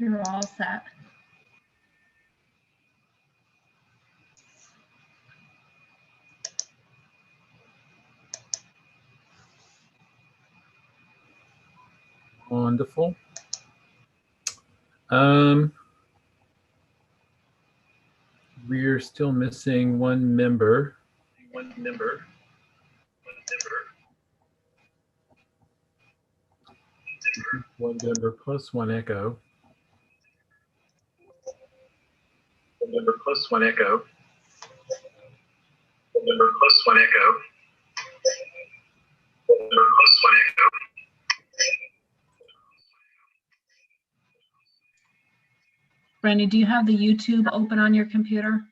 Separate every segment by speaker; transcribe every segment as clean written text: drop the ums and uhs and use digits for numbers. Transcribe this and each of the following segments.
Speaker 1: You're all set.
Speaker 2: Wonderful. We're still missing one member. One member plus one echo. One member plus one echo. One member plus one echo. One member plus one echo.
Speaker 1: Brandy, do you have the YouTube open on your computer?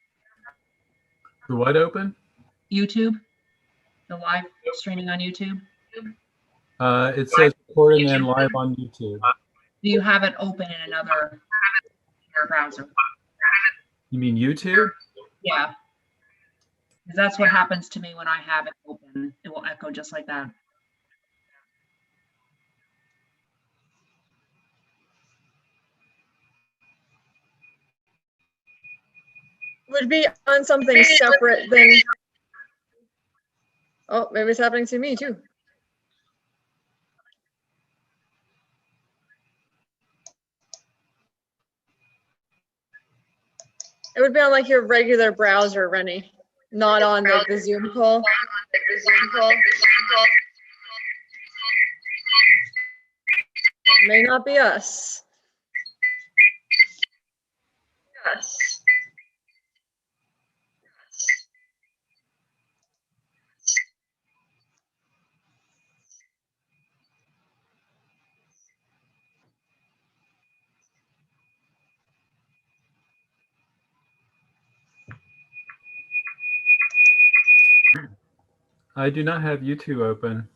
Speaker 2: The what open?
Speaker 1: YouTube, the live streaming on YouTube.
Speaker 2: It says recording and live on YouTube.
Speaker 1: Do you have it open in another browser?
Speaker 2: You mean YouTube?
Speaker 1: Yeah. Because that's what happens to me when I have it open. It will echo just like that.
Speaker 3: Would be on something separate than. Oh, maybe it's happening to me too. It would be on like your regular browser, Rennie, not on like the Zoom call. It may not be us. Yes.
Speaker 2: I do not have YouTube open.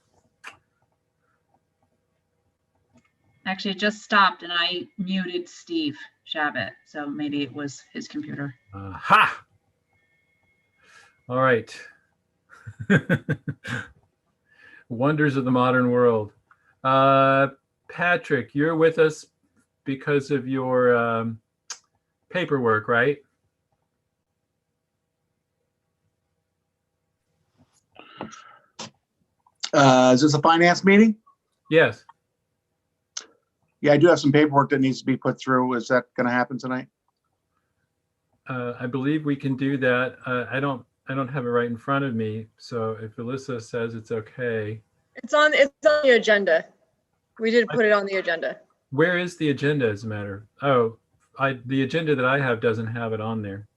Speaker 1: Actually, it just stopped and I muted Steve Shabbat. So maybe it was his computer.
Speaker 2: Aha! All right. Wonders of the modern world. Patrick, you're with us because of your paperwork, right?
Speaker 4: Is this a finance meeting?
Speaker 2: Yes.
Speaker 4: Yeah, I do have some paperwork that needs to be put through. Is that going to happen tonight?
Speaker 2: I believe we can do that. I don't have it right in front of me. So if Alyssa says it's okay.
Speaker 3: It's on the agenda. We did put it on the agenda.
Speaker 2: Where is the agenda as a matter? Oh, the agenda that I have doesn't have it on there.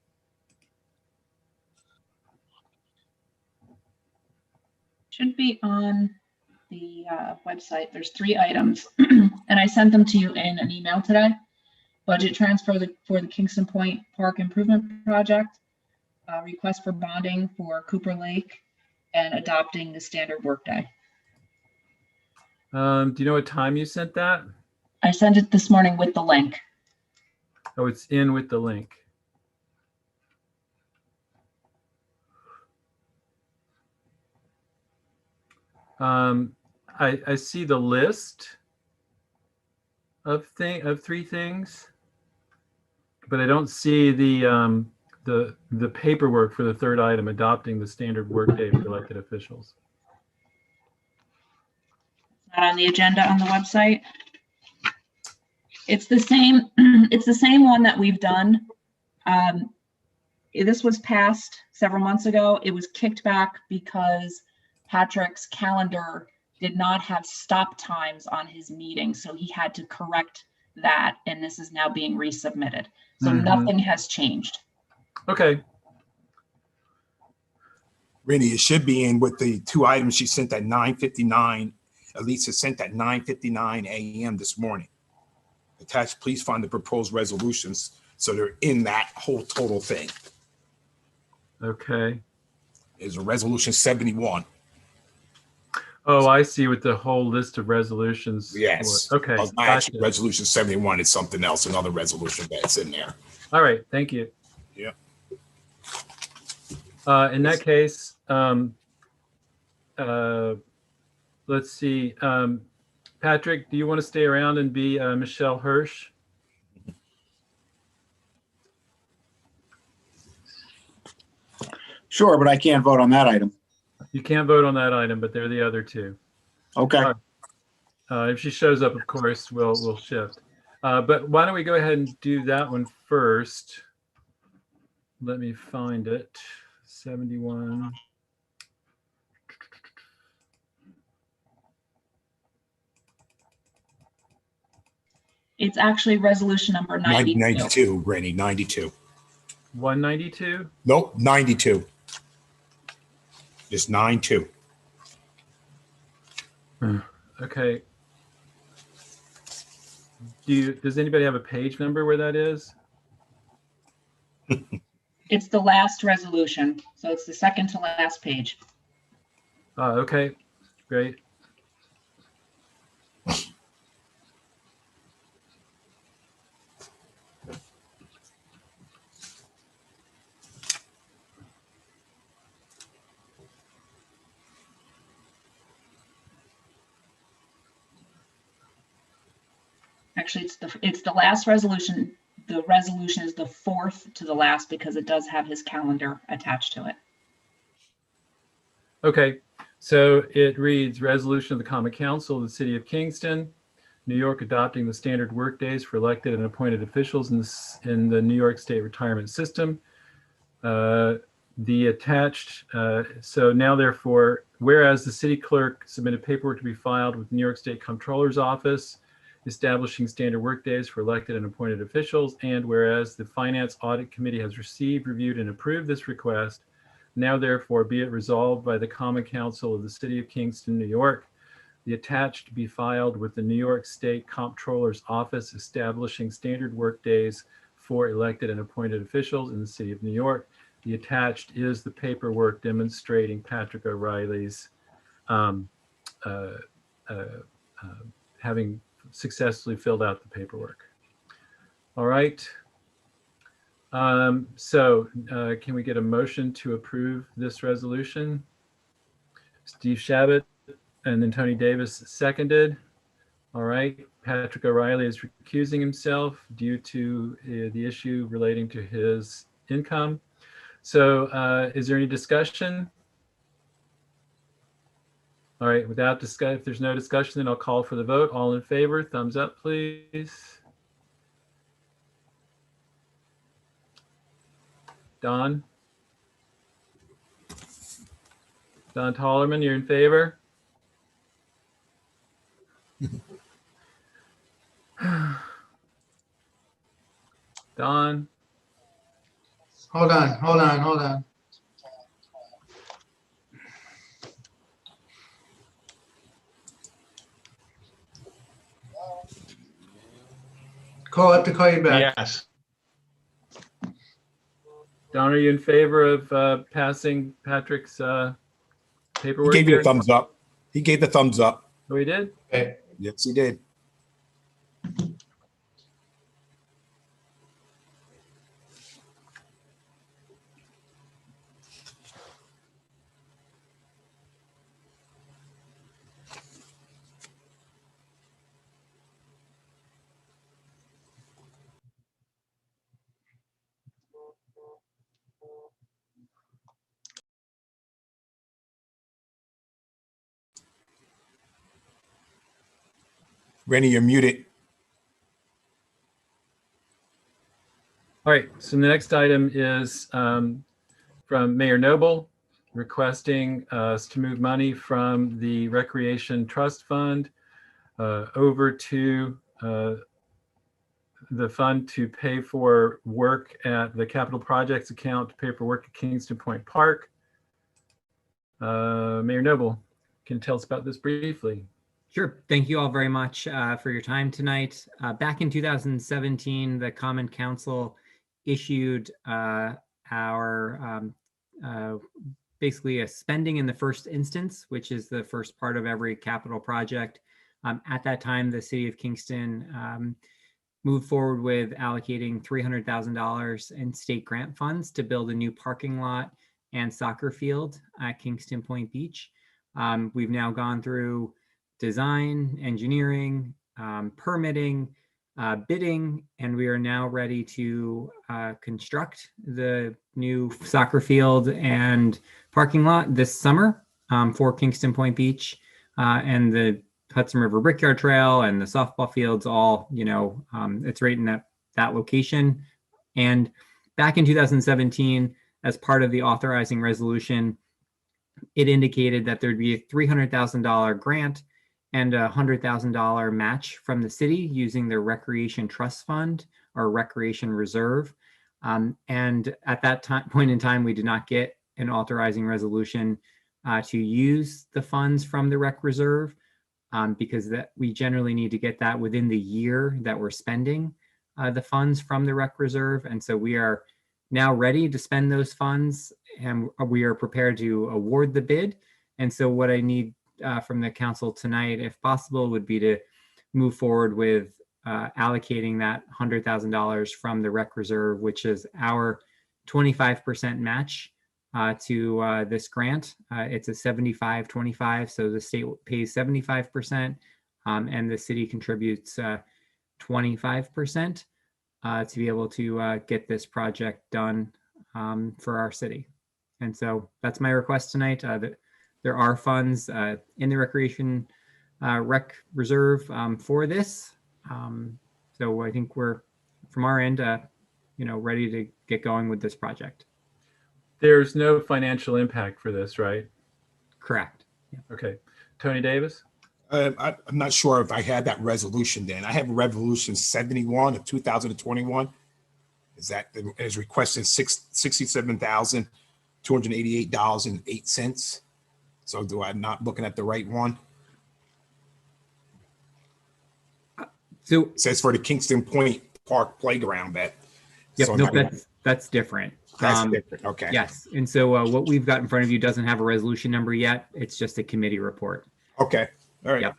Speaker 1: Should be on the website. There's 3 items and I sent them to you in an email today. Budget transfer for the Kingston Point Park Improvement Project, request for bonding for Cooper Lake, and adopting the standard workday.
Speaker 2: Do you know what time you sent that?
Speaker 1: I sent it this morning with the link.
Speaker 2: Oh, it's in with the link. I see the list of 3 things, but I don't see the paperwork for the 3rd item, adopting the standard workday for elected officials.
Speaker 1: Not on the agenda on the website. It's the same. It's the same one that we've done. This was passed several months ago. It was kicked back because Patrick's calendar did not have stop times on his meeting, so he had to correct that, and this is now being resubmitted. So nothing has changed.
Speaker 2: Okay.
Speaker 5: Rennie, it should be in with the 2 items she sent at 9:59. Elisa sent at 9:59 a.m. this morning. Attached, please find the proposed resolutions. So they're in that whole total thing.
Speaker 2: Okay.
Speaker 5: Is a resolution 71.
Speaker 2: Oh, I see, with the whole list of resolutions.
Speaker 5: Yes.
Speaker 2: Okay.
Speaker 5: Not actually resolution 71 is something else, another resolution that's in there.
Speaker 2: All right. Thank you.
Speaker 5: Yeah.
Speaker 2: In that case, let's see. Patrick, do you want to stay around and be Michelle Hirsch?
Speaker 4: Sure, but I can't vote on that item.
Speaker 2: You can't vote on that item, but they're the other two.
Speaker 4: Okay.
Speaker 2: If she shows up, of course, we'll shift. But why don't we go ahead and do that one first? Let me find it. 71.
Speaker 1: It's actually resolution number 92.
Speaker 5: 92, Rennie, 92.
Speaker 2: 192.
Speaker 5: Nope, 92. Just 92.
Speaker 2: Okay. Does anybody have a page number where that is?
Speaker 1: It's the last resolution, so it's the second to last page.
Speaker 2: Okay, great.
Speaker 1: Actually, it's the last resolution. The resolution is the fourth to the last because it does have his calendar attached to it.
Speaker 2: Okay, so it reads Resolution of the Common Council of the City of Kingston, New York, adopting the standard workdays for elected and appointed officials in the New York State retirement system. The attached, so now therefore, whereas the city clerk submitted paperwork to be filed with the New York State Comptroller's Office, establishing standard workdays for elected and appointed officials, and whereas the Finance Audit Committee has received, reviewed, and approved this request, now therefore be it resolved by the Common Council of the City of Kingston, New York, the attached be filed with the New York State Comptroller's Office, establishing standard workdays for elected and appointed officials in the City of New York. The attached is the paperwork demonstrating Patrick O'Reilly's having successfully filled out the paperwork. All right. So can we get a motion to approve this resolution? Steve Shabbat and then Tony Davis seconded. All right. Patrick O'Reilly is recusing himself due to the issue relating to his income. So is there any discussion? All right, without discussion, if there's no discussion, then I'll call for the vote. All in favor, thumbs up, please. Don? Don Tollerman, you're in favor? Don?
Speaker 6: Hold on. Call up to call you back.
Speaker 7: Yes.
Speaker 2: Don, are you in favor of passing Patrick's
Speaker 5: He
Speaker 2: paperwork?
Speaker 5: gave you
Speaker 2: here?
Speaker 5: a thumbs up. He gave the thumbs up.
Speaker 2: Oh, he did?
Speaker 6: Okay.
Speaker 5: Yes, he did. Rennie, you're muted.
Speaker 2: All right, so the next item is from Mayor Noble requesting us to move money from the Recreation Trust Fund over to the fund to pay for work at the capital projects account to pay for work at Kingston Point Park. Mayor Noble, can you tell us about this briefly?
Speaker 8: Sure. Thank you all very much for your time tonight. Back in 2017, the Common Council issued our basically a spending in the first instance, which is the first part of every capital project. At that time, the City of Kingston moved forward with allocating $300,000 in state grant funds to build a new parking lot and soccer field at Kingston Point Beach. We've now gone through design, engineering, permitting, bidding, and we are now ready to construct the new soccer field and parking lot this summer for Kingston Point Beach, and the Hudson River Brickyard Trail and the softball fields. All, it's right in that location. And back in 2017, as part of the authorizing resolution, it indicated that there'd be a $300,000 grant and a $100,000 match from the city using their Recreation Trust Fund or Recreation Reserve. And at that point in time, we did not get an authorizing resolution to use the funds from the Rec Reserve, because we generally need to get that within the year that we're spending the funds from the Rec Reserve. And so we are now ready to spend those funds, and we are prepared to award the bid. And so what I need from the council tonight, if possible, would be to move forward with allocating that $100,000 from the Rec Reserve, which is our 25% match to this grant. It's a 75-25, so the state pays 75% and the city contributes 25% to be able to get this project done for our city. And so that's my request tonight. There are funds in the Recreation Rec Reserve for this. So I think we're, from our end, ready to get going with this project.
Speaker 2: There's no financial impact for this, right?
Speaker 8: Correct. Yeah.
Speaker 2: Okay. Tony Davis?
Speaker 5: I'm not sure if I had that resolution then. I have Resolution 71 of 2021. Is requesting $67,288.08. So do I not looking at the right one?
Speaker 8: So
Speaker 5: it says for the Kingston Point Park Playground bet.
Speaker 8: Yep,
Speaker 5: So
Speaker 8: no, that's different.
Speaker 5: That's different. Okay.
Speaker 8: Yes. And so what we've got in front of you doesn't have a resolution number yet. It's just a committee report.
Speaker 5: Okay. All right.
Speaker 8: Yep.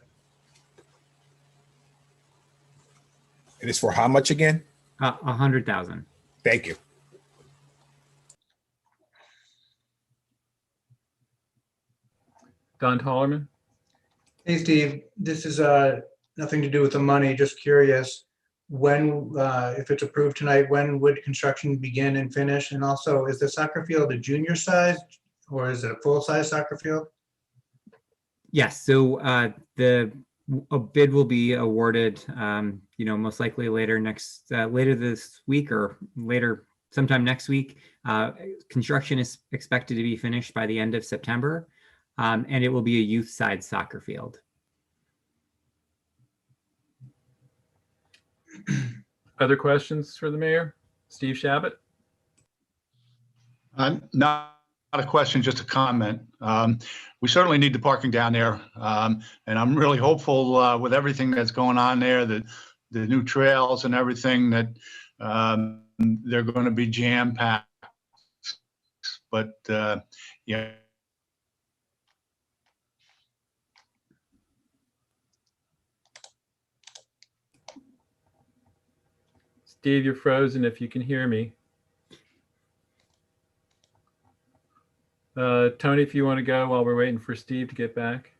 Speaker 5: And it's for how much again?
Speaker 8: 100,000.
Speaker 5: Thank you.
Speaker 2: Don Tollerman?
Speaker 6: Hey, Steve, this is nothing to do with the money, just curious. When, if it's approved tonight, when would construction begin and finish? And also, is the soccer field a junior size or is it a full-size soccer field?
Speaker 8: Yes. So a bid will be awarded, most likely later this week or later sometime next week. Construction is expected to be finished by the end of September, and it will be a youth side soccer field.
Speaker 2: Other questions for the mayor? Steve Shabbat?
Speaker 4: Not a question, just a comment. We certainly need the parking down there. And I'm really hopeful with everything that's going on there, that the new trails and everything, that they're going to be jam-packed. But yeah.
Speaker 2: Steve, you're frozen if you can hear me. Tony, if you want to go while we're waiting for Steve to get back.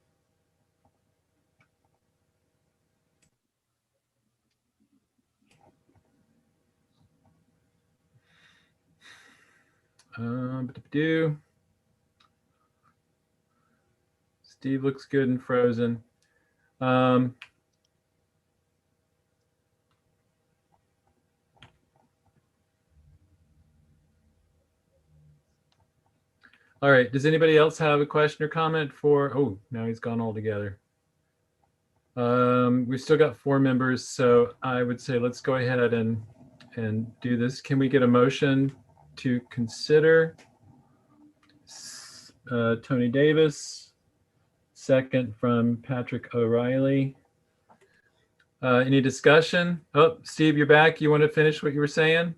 Speaker 2: Steve looks good and frozen. All right. Does anybody else have a question or comment for? Oh, now he's gone altogether. We've still got 4 members, so I would say let's go ahead and do this. Can we get a motion to consider? Tony Davis, second from Patrick O'Reilly. Any discussion? Oh, Steve, you're back. You want to finish what you were saying?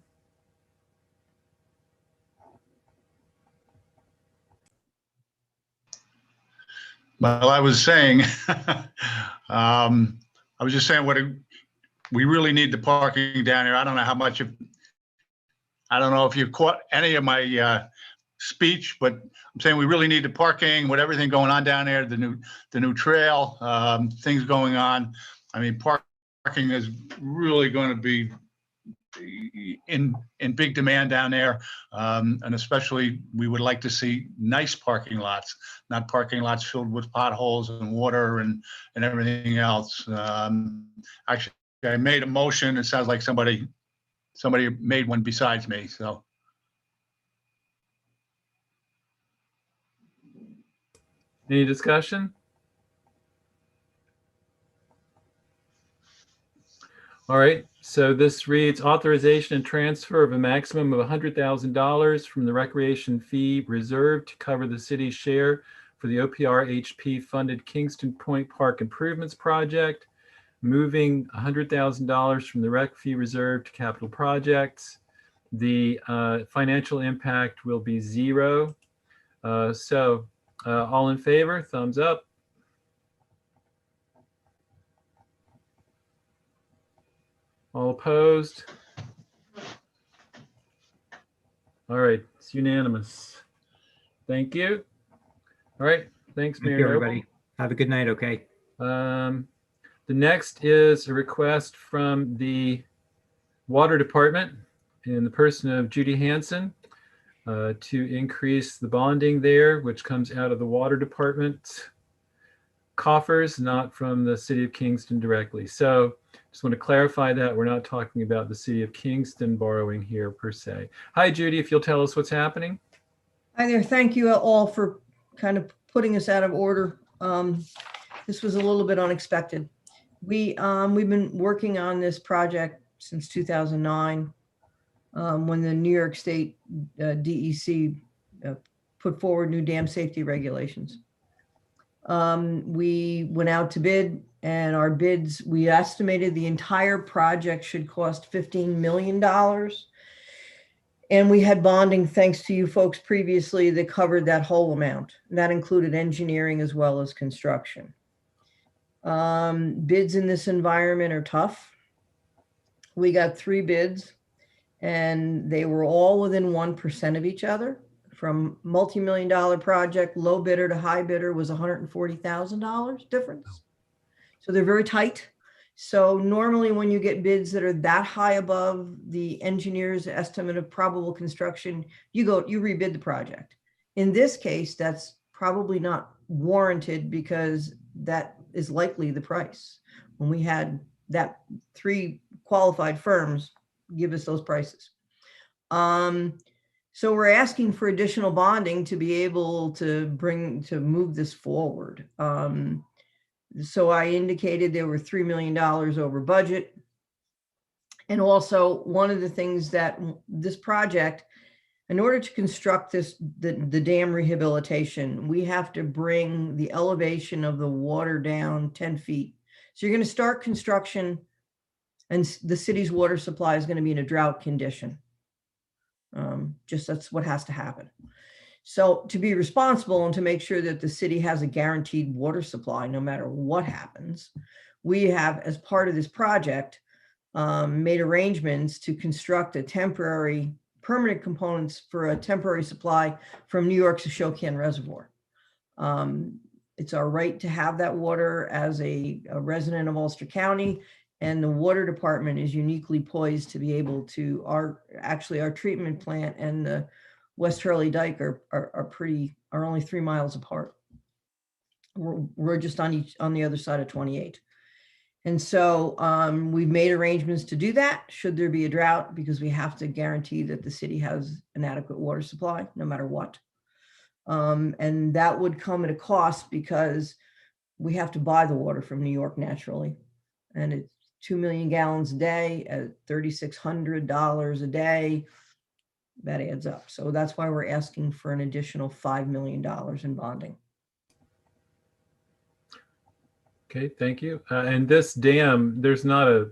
Speaker 4: Well, I was saying, I was just saying we really need the parking down here. I don't know how much I don't know if you caught any of my speech, but I'm saying we really need the parking with everything going on down there, the new trail, things going on. I mean, parking parking is really going to be in big demand down there. And especially, we would like to see nice parking lots, not parking lots filled with potholes and water and everything else. Actually, I made a motion. It sounds like somebody made one besides me, so.
Speaker 2: Any discussion? All right, so this reads authorization and transfer of a maximum of $100,000 from the recreation fee reserve to cover the city's share for the OPR-HP funded Kingston Point Park Improvements Project, moving $100,000 from the rec fee reserve to capital projects. The financial impact will be zero. All in favor, thumbs up. All opposed? All right, it's unanimous. Thank you. All right, thanks,
Speaker 8: Thank
Speaker 2: Mayor
Speaker 8: you,
Speaker 2: Noble.
Speaker 8: everybody. Have a good night, okay?
Speaker 2: The next is a request from the Water Department in the person of Judy Hanson to increase the bonding there, which comes out of the Water Department coffers, not from the City of Kingston directly. So just want to clarify that we're not talking about the City of Kingston borrowing here per se. Hi, Judy, if you'll tell us what's happening.
Speaker 7: Hi there. Thank you all for kind of putting us out of order. This was a little bit unexpected. We've been working on this project since 2009, when the New York State DEC put forward new dam safety regulations. We went out to bid, and our bids, we estimated the entire project should cost $15 million. And we had bonding, thanks to you folks previously, that covered that whole amount. And that included engineering as well as construction. Bids in this environment are tough. We got 3 bids, and they were all within 1% of each other. From multi-million-dollar project, low bidder to high bidder was $140,000 difference. So they're very tight. So normally when you get bids that are that high above the engineer's estimate of probable construction, you rebid the project. In this case, that's probably not warranted because that is likely the price. When we had that 3 qualified firms give us those prices. So we're asking for additional bonding to be able to move this forward. So I indicated there were $3 million over budget. And also one of the things that this project, in order to construct the dam rehabilitation, we have to bring the elevation of the water down 10 feet. So you're going to start construction and the city's water supply is going to be in a drought condition. Just that's what has to happen. So to be responsible and to make sure that the city has a guaranteed water supply, no matter what happens, we have, as part of this project, made arrangements to construct permanent components for a temporary supply from New York's Ashokian Reservoir. It's our right to have that water as a resident of Ulster County. And the water department is uniquely poised to be able to, our treatment plant and the West Hurley Dike are only 3 miles apart. We're just on the other side of 28. And so we've made arrangements to do that should there be a drought, because we have to guarantee that the city has an adequate water supply no matter what. And that would come at a cost because we have to buy the water from New York naturally. And it's 2 million gallons a day at $3,600 a day. That adds up. So that's why we're asking for an additional $5 million in bonding.
Speaker 2: Okay, thank you. And this dam, there's no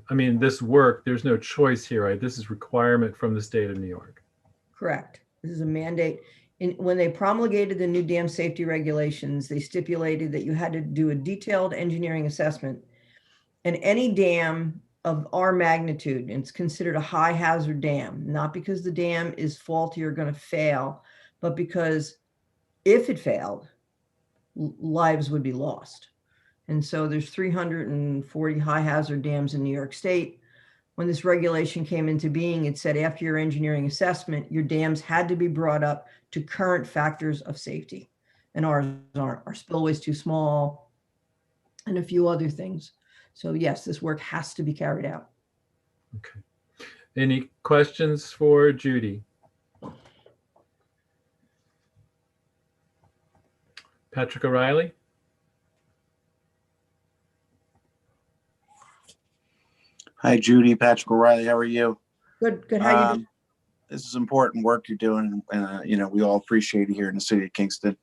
Speaker 2: choice here, right? This is requirement from the state of New York.
Speaker 7: Correct. This is a mandate. When they promulgated the new dam safety regulations, they stipulated that you had to do a detailed engineering assessment. And any dam of our magnitude, and it's considered a high hazard dam, not because the dam is faulty or going to fail, but because if it failed, lives would be lost. And so there's 340 high hazard dams in New York State. When this regulation came into being, it said after your engineering assessment, your dams had to be brought up to current factors of safety. And ours aren't. Our spillway's too small and a few other things. So yes, this work has to be carried out.
Speaker 2: Okay. Any questions for Judy? Patrick O'Reilly?
Speaker 9: Hi, Judy. Patrick O'Reilly. How are you?
Speaker 7: Good, good. How you doing?
Speaker 9: This is important work you're doing, and you know, we all appreciate it here in the city of Kingston.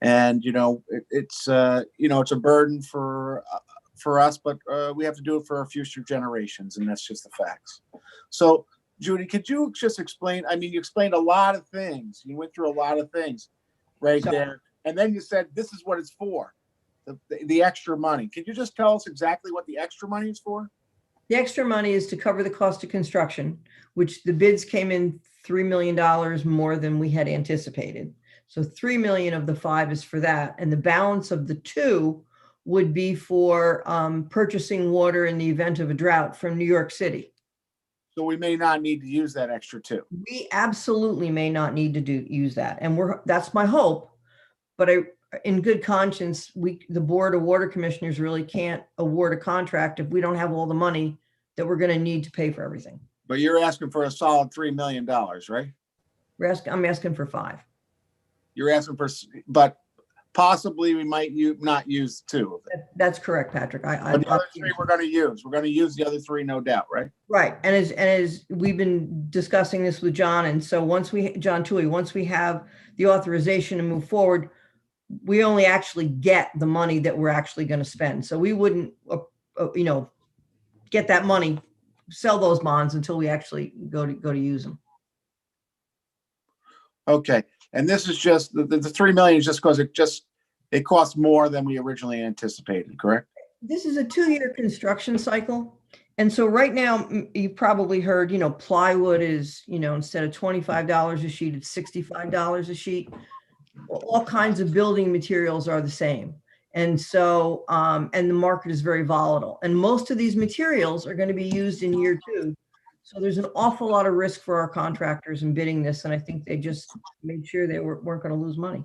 Speaker 9: And you know, it's you know, it's a burden for us, but we have to do it for our future generations, and that's just the facts. So, Judy, could you just explain? I mean, you explained a lot of things. You went through a lot of things right there, and then you said this is what it's for, the extra money. Could you just tell us exactly what the extra money is for?
Speaker 7: The extra money is to cover the cost of construction, which the bids came in $3 million more than we had anticipated. So 3 million of the 5 is for that. And the balance of the 2 would be for purchasing water in the event of a drought from New York City.
Speaker 9: So we may not need to use that extra 2.
Speaker 7: We absolutely may not need to use that. And that's my hope. But in good conscience, the Board of Water Commissioners really can't award a contract if we don't have all the money that we're going to need to pay for everything.
Speaker 9: But you're asking for a solid $3 million, right?
Speaker 7: I'm asking for 5.
Speaker 9: You're asking for, but possibly we might not use 2 of it.
Speaker 7: That's correct, Patrick.
Speaker 9: But the other 3 we're going to use. We're going to use the other 3, no doubt, right?
Speaker 7: Right. And as we've been discussing this with John, and so John Toohey, once we have the authorization to move forward, we only actually get the money that we're actually going to spend. So we wouldn't, you know, get that money, sell those bonds until we actually go to use them.
Speaker 9: Okay. And this is just the 3 million is just because it costs more than we originally anticipated, correct?
Speaker 7: This is a 2-year construction cycle. And so right now, you've probably heard, you know, plywood is, you know, instead of $25 a sheet, it's $65 a sheet. All kinds of building materials are the same. And so, and the market is very volatile. And most of these materials are going to be used in year 2. So there's an awful lot of risk for our contractors in bidding this. And I think they just made sure they weren't going to lose money.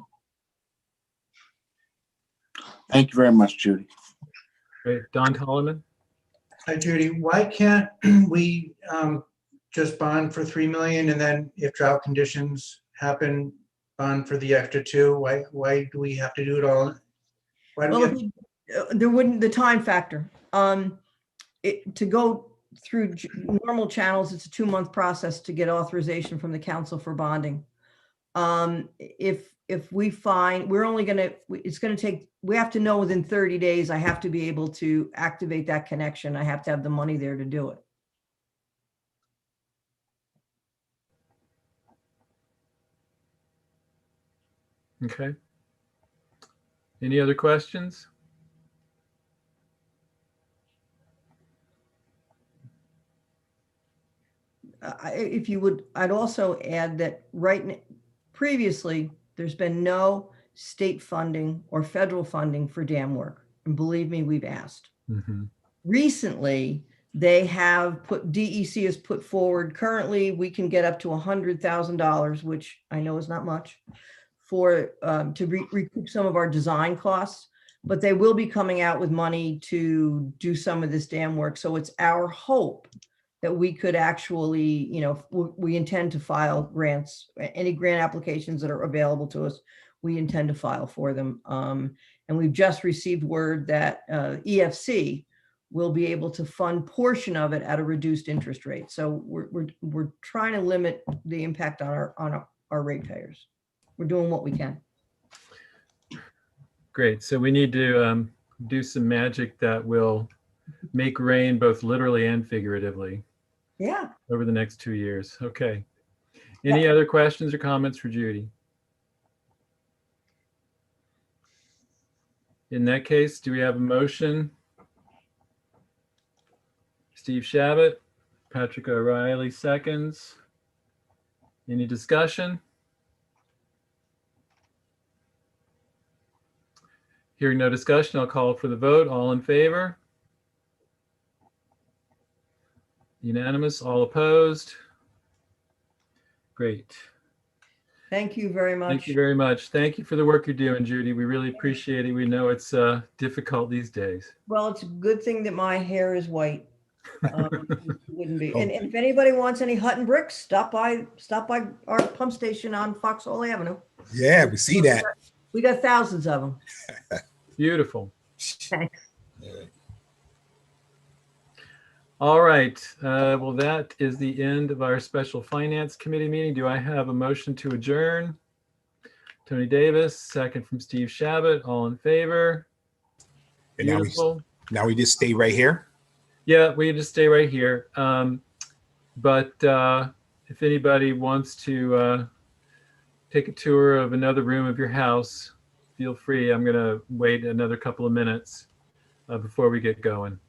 Speaker 9: Thank you very much, Judy.
Speaker 2: Great. Don Holloman?
Speaker 6: Hi, Judy. Why can't we just bond for 3 million and then if drought conditions happen, bond for the extra 2? Why do we have to do it all? Why do we have
Speaker 7: There wouldn't, the time factor. To go through normal channels, it's a 2-month process to get authorization from the council for bonding. If we find it's going to take, we have to know within 30 days, I have to be able to activate that connection. I have to have the money there to do it.
Speaker 2: Okay. Any other questions?
Speaker 7: If you would, I'd also add that previously, there's been no state funding or federal funding for dam work. And believe me, we've asked.
Speaker 2: Mm-hmm.
Speaker 7: Recently, DEC has put forward, currently we can get up to $100,000, which I know is not much, for to recoup some of our design costs, but they will be coming out with money to do some of this dam work. So it's our hope that we could actually, you know, we intend to file grants, any grant applications that are available to us, we intend to file for them. And we've just received word that EFC will be able to fund portion of it at a reduced interest rate. So we're trying to limit the impact on our ratepayers. We're doing what we can.
Speaker 2: Great. So we need to do some magic that will make rain both literally and figuratively.
Speaker 7: Yeah.
Speaker 2: Over the next 2 years. Okay. Any other questions or comments for Judy? In that case, do we have a motion? Steve Shabbat, Patrick O'Reilly seconds. Any discussion? Hearing no discussion, I'll call for the vote. All in favor? Unanimous. All opposed? Great.
Speaker 7: Thank you very
Speaker 2: Thank
Speaker 7: much.
Speaker 2: you very much. Thank you for the work you're doing, Judy. We really appreciate it. We know it's difficult these days.
Speaker 7: Well, it's a good thing that my hair is white. It wouldn't be.
Speaker 5: Oh.
Speaker 7: And if anybody wants any Hutton bricks, stop by our pump station on Foxhole Avenue.
Speaker 5: Yeah, we see that.
Speaker 7: We got thousands of them.
Speaker 2: Beautiful.
Speaker 7: Thanks.
Speaker 2: All right. Well, that is the end of our special finance committee meeting. Do I have a motion to adjourn? Tony Davis, second from Steve Shabbat. All in favor?
Speaker 5: And
Speaker 2: Beautiful.
Speaker 5: now we just stay right here.
Speaker 2: Yeah, we just stay right here. But if anybody wants to take a tour of another room of your house, feel free. I'm going to wait another couple of minutes before we get going.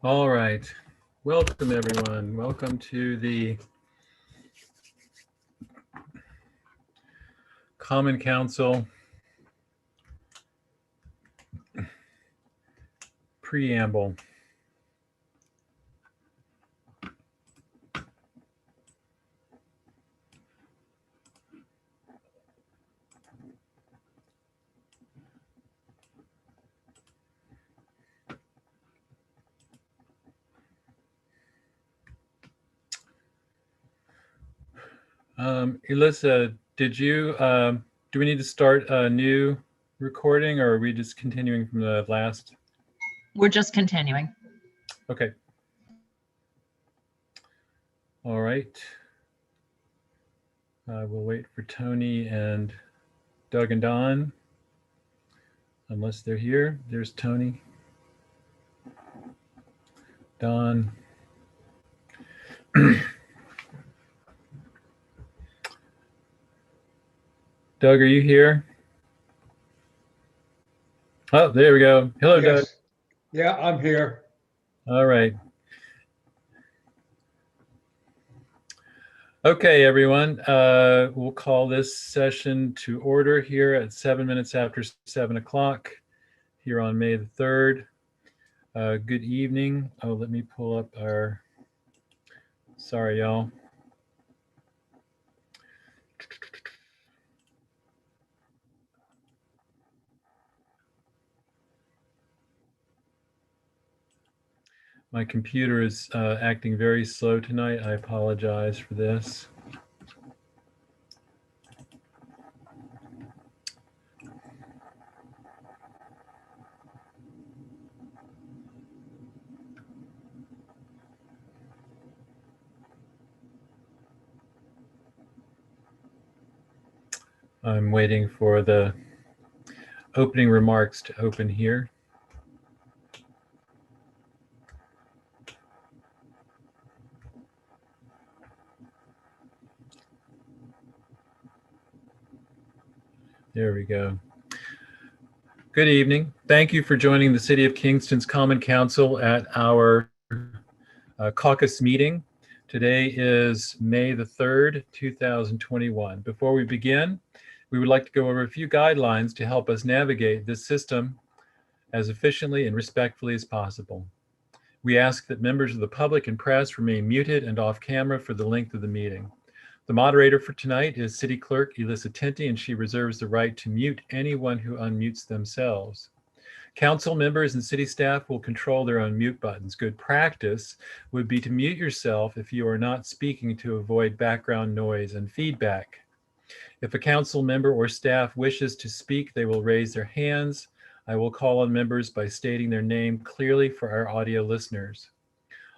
Speaker 2: All right. Welcome, everyone. Welcome to the Common Council preamble. Elissa, did you, do we need to start a new recording, or are we just continuing from the last?
Speaker 10: We're just continuing.
Speaker 2: Okay. All right. We'll wait for Tony and Doug and Don, unless they're here. There's Tony. Don. Doug, are you here? Oh, there we go. Hello, Doug.
Speaker 11: Yes. Yeah, I'm here.
Speaker 2: All right. Okay, everyone. We'll call this session to order here at 7 minutes after 7 o'clock here on May the 3rd. Good evening. Oh, let me pull up our, sorry, y'all. My computer is acting very slow tonight. I apologize for this. I'm waiting for the opening remarks to open here. There we go. Good evening. Thank you for joining the City of Kingston's Common Council at our caucus meeting. Today is May the 3rd, 2021. Before we begin, we would like to go over a few guidelines to help us navigate this system as efficiently and respectfully as possible. We ask that members of the public and press remain muted and off camera for the length of the meeting. The moderator for tonight is City Clerk Elissa Tinty, and she reserves the right to mute anyone who unmutes themselves. Council members and city staff will control their own mute buttons. Good practice would be to mute yourself if you are not speaking to avoid background noise and feedback. If a council member or staff wishes to speak, they will raise their hands. I will call on members by stating their name clearly for our audio listeners.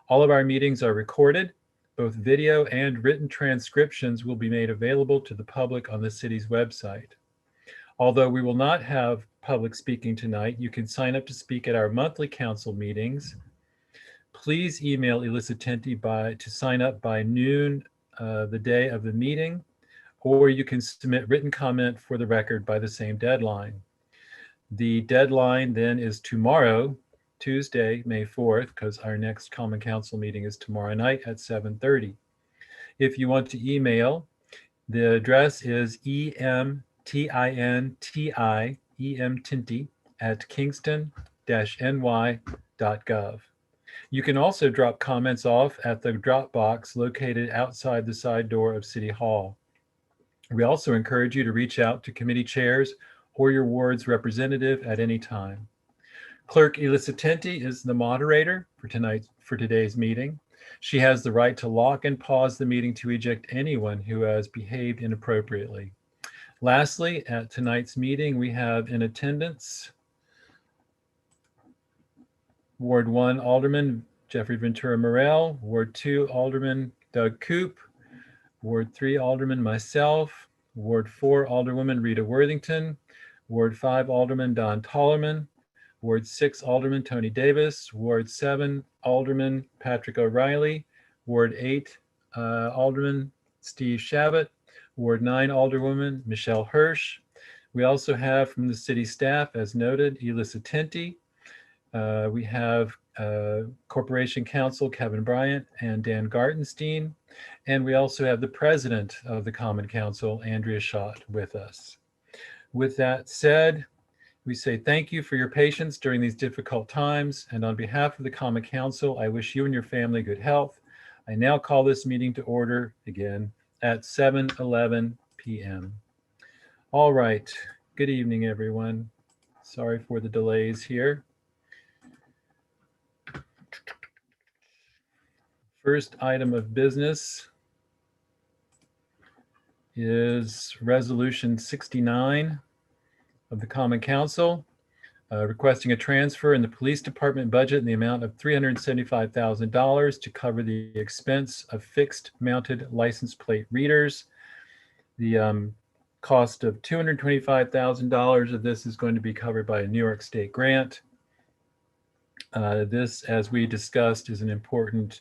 Speaker 2: All of our meetings are recorded. Both video and written transcriptions will be made available to the public on the city's website. Although we will not have public speaking tonight, you can sign up to speak at our monthly council meetings. Please email Elissa Tinty to sign up by noon the day of the meeting, or you can submit written comment for the record by the same deadline. The deadline then is tomorrow, Tuesday, May 4th, because our next Common Council meeting is tomorrow night at 7:30. If you want to email, the address is emtinty@kingston-ny.gov. You can also drop comments off at the drop box located outside the side door of City Hall. We also encourage you to reach out to committee chairs or your ward's representative at any time. Clerk Elissa Tinty is the moderator for today's meeting. She has the right to lock and pause the meeting to eject anyone who has behaved inappropriately. Lastly, at tonight's meeting, we have in attendance Ward 1 Alderman Jeffrey Ventura Morel, Ward 2 Alderman Doug Coop, Ward 3 Alderman myself, Ward 4 Alderwoman Rita Worthington, Ward 5 Alderman Don Tollerman, Ward 6 Alderman Tony Davis, Ward 7 Alderman Patrick O'Reilly, Ward 8 Alderman Steve Shabbat, Ward 9 Alderwoman Michelle Hirsch. We also have from the city staff, as noted, Elissa Tinty. We have Corporation Counsel Kevin Bryant and Dan Gartenstein. And we also have the president of the Common Council, Andrea Schott, with us. With that said, we say thank you for your patience during these difficult times. And on behalf of the Common Council, I wish you and your family good health. I now call this meeting to order again at 7:11 p.m. All right. Good evening, everyone. Sorry for the delays here. First item of business is Resolution 69 of the Common Council, requesting a transfer in the police department budget in the amount of $375,000 to cover the expense of fixed mounted license plate readers. The cost of $225,000 of this is going to be covered by a New York State grant. This, as we discussed, is an important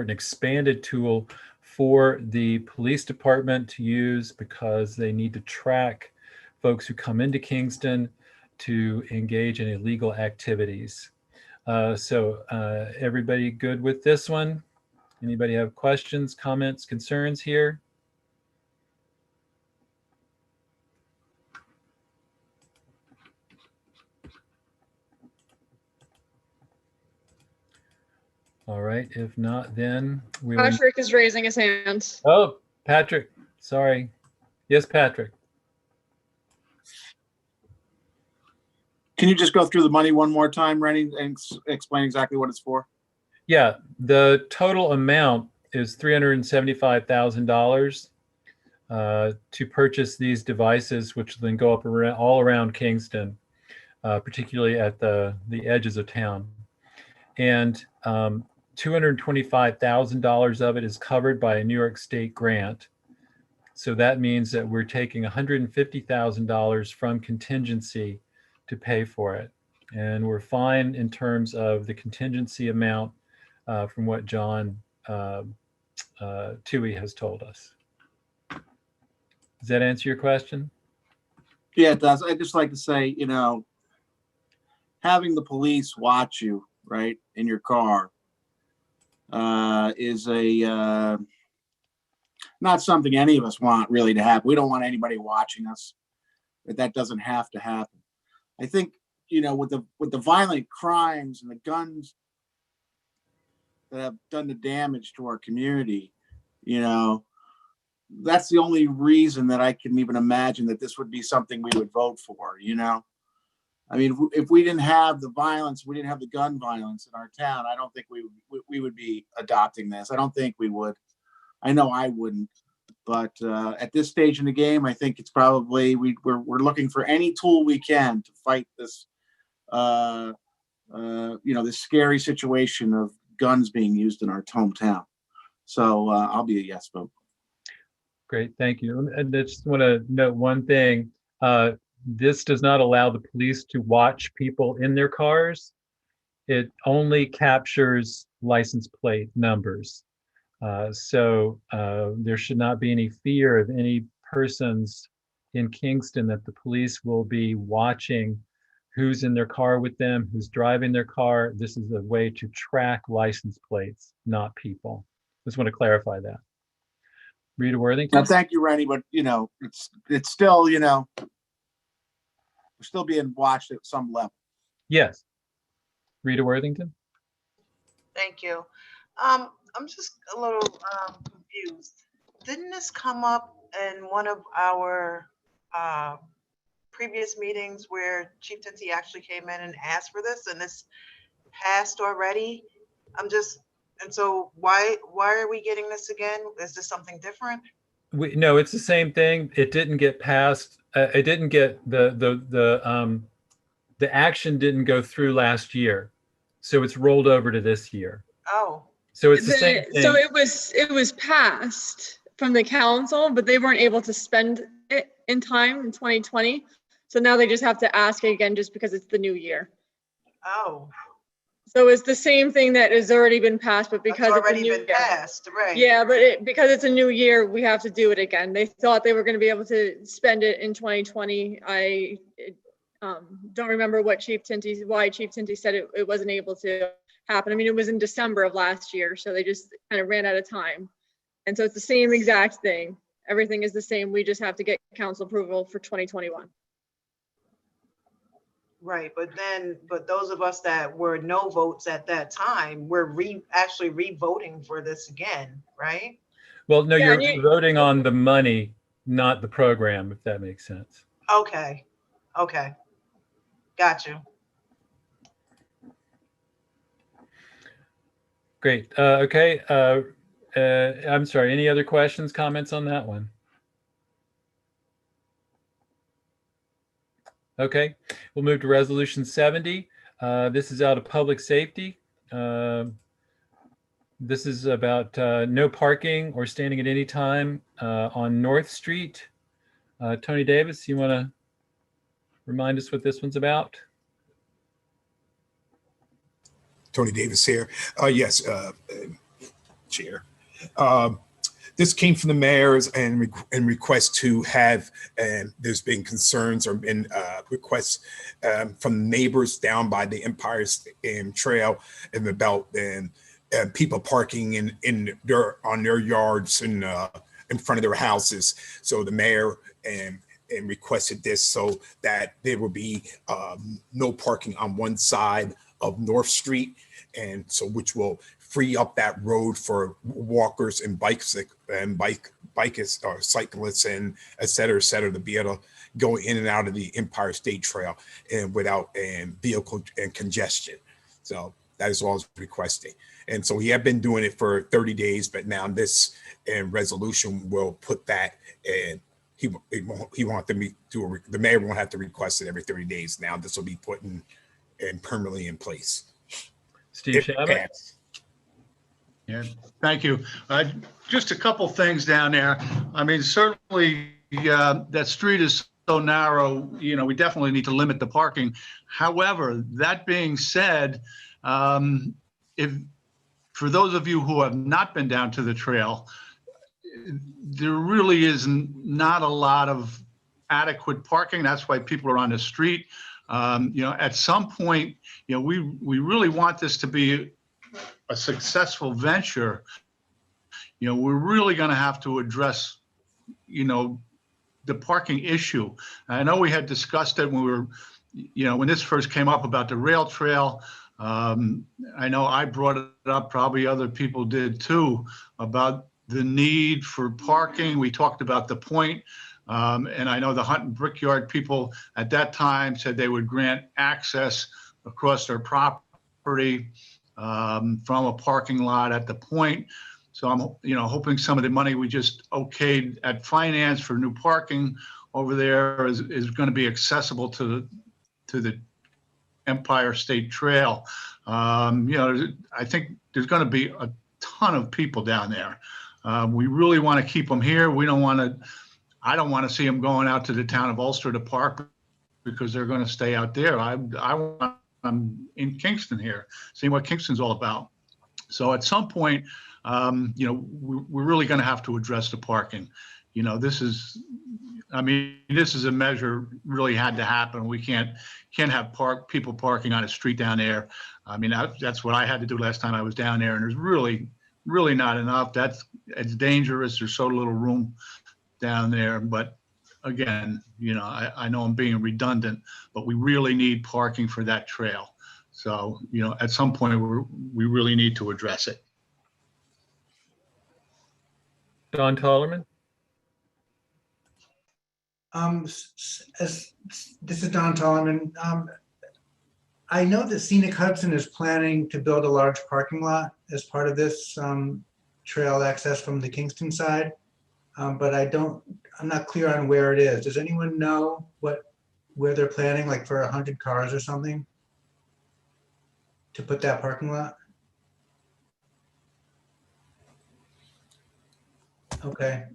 Speaker 2: expanded tool for the police department to use because they need to track folks who come into Kingston to engage in illegal activities. So everybody good with this one? Anybody have questions, comments, concerns here? All right, if not, then we will.
Speaker 3: Patrick is raising his hand.
Speaker 2: Oh, Patrick, sorry. Yes, Patrick.
Speaker 9: Can you just go through the money one more time, Rennie, and explain exactly what it's for?
Speaker 2: Yeah, the total amount is $375,000 to purchase these devices, which then go up all around Kingston, particularly at the edges of town. And $225,000 of it is covered by a New York State grant. So that means that we're taking $150,000 from contingency to pay for it. And we're fine in terms of the contingency amount from what John Toohey has told us. Does that answer your question?
Speaker 9: Yeah, it does. I'd just like to say, having the police watch you, right, in your car is not something any of us want really to happen. We don't want anybody watching us. That doesn't have to happen. I think, with the violent crimes and the guns that have done the damage to our community, that's the only reason that I can even imagine that this would be something we would vote for, I mean, if we didn't have the violence, we didn't have the gun violence in our town, I don't think we would be adopting this. I don't think we would. I know I wouldn't. But at this stage in the game, I think it's probably we're looking for any tool we can to fight this, this scary situation of guns being used in our hometown. So I'll be a yes vote.
Speaker 2: Great, thank you. And I just want to note one thing. This does not allow the police to watch people in their cars. It only captures license plate numbers. So there should not be any fear of any persons in Kingston that the police will be watching who's in their car with them, who's driving their car. This is a way to track license plates, not people. Just want to clarify that. Rita Worthington.
Speaker 9: Now, thank you, Rennie, but it's still, we're still being watched at some level.
Speaker 2: Yes. Rita Worthington.
Speaker 12: Thank you. I'm just a little confused. Didn't this come up in one of our previous meetings where Chief Tinty actually came in and asked for this, and this passed already? And so why are we getting this again? Is this something different?
Speaker 2: No, it's the same thing. It didn't get passed. It didn't get the action didn't go through last year, so it's rolled over to this year.
Speaker 12: Oh.
Speaker 2: So it's the same thing.
Speaker 3: So it was passed from the council, but they weren't able to spend it in time in 2020. So now they just have to ask again just because it's the new year.
Speaker 12: Oh.
Speaker 3: So it's the same thing that has already been passed, but because
Speaker 12: it's already
Speaker 3: it's a new
Speaker 12: been
Speaker 3: year,
Speaker 12: passed, right?
Speaker 3: Yeah, but because it's a new year, we have to do it again. They thought they were going to be able to spend it in 2020. Don't remember why Chief Tinty said it wasn't able to happen. I mean, it was in December of last year, so they just kind of ran out of time. And so it's the same exact thing. Everything is the same. We just have to get council approval for 2021.
Speaker 12: Right, but those of us that were no votes at that time, we're actually re-voting for this again, right?
Speaker 2: Well, no,
Speaker 3: Yeah,
Speaker 2: you're voting on the money, not the program, if that makes sense.
Speaker 12: Okay, got you.
Speaker 2: Great. Okay. I'm sorry. Any other questions, comments on that one? Okay. We'll move to resolution 70. This is out of public safety. This is about no parking or standing at any time on North Street. Tony Davis, you want to remind us what this one's about?
Speaker 5: Tony Davis here. Yes, Chair. This came from the mayors and request to have, and there's been concerns or been requests from neighbors down by the Empire Trail and about people parking on their yards and in front of their houses. So the mayor and requested this so that there will be no parking on one side of North Street, and so which will free up that road for walkers and bikers or cyclists and et cetera, to be able to go in and out of the Empire State Trail and without vehicle and congestion. So that is all it's requesting. And so he had been doing it for 30 days, but now this resolution will put that, and he won't have to the mayor won't have to request it every 30 days. Now this will be put in permanently in place.
Speaker 2: Steve Shabbat.
Speaker 4: Yeah, thank you. Just a couple things down there. I mean, certainly that street is so narrow, we definitely need to limit the parking. However, that being said, if for those of you who have not been down to the trail, there really is not a lot of adequate parking. That's why people are on the street. At some point, we really want this to be a successful venture. We're really going to have to address, the parking issue. I know we had discussed it when we were, when this first came up about the rail trail. I know I brought it up, probably other people did too, about the need for parking. We talked about the point. And I know the Hunt and Brickyard people at that time said they would grant access across their property from a parking lot at the point. So I'm, hoping some of the money we just okayed at finance for new parking over there is going to be accessible to the Empire State Trail. I think there's going to be a ton of people down there. We really want to keep them here. I don't want to see them going out to the town of Ulster to park because they're going to stay out there. I'm in Kingston here, seeing what Kingston's all about. So at some point, we're really going to have to address the parking. This is a measure really had to happen. We can't have people parking on a street down there. I mean, that's what I had to do last time I was down there, and there's really not enough. It's dangerous. There's so little room down there. But again, I know I'm being redundant, but we really need parking for that trail. So, at some point we really need to address it.
Speaker 2: Don Tollerman.
Speaker 6: This is Don Tollerman. I know that Scenic Hudson is planning to build a large parking lot as part of this trail access from the Kingston side, but I'm not clear on where it is. Does anyone know where they're planning, like for 100 cars or something, to put that parking lot? Okay.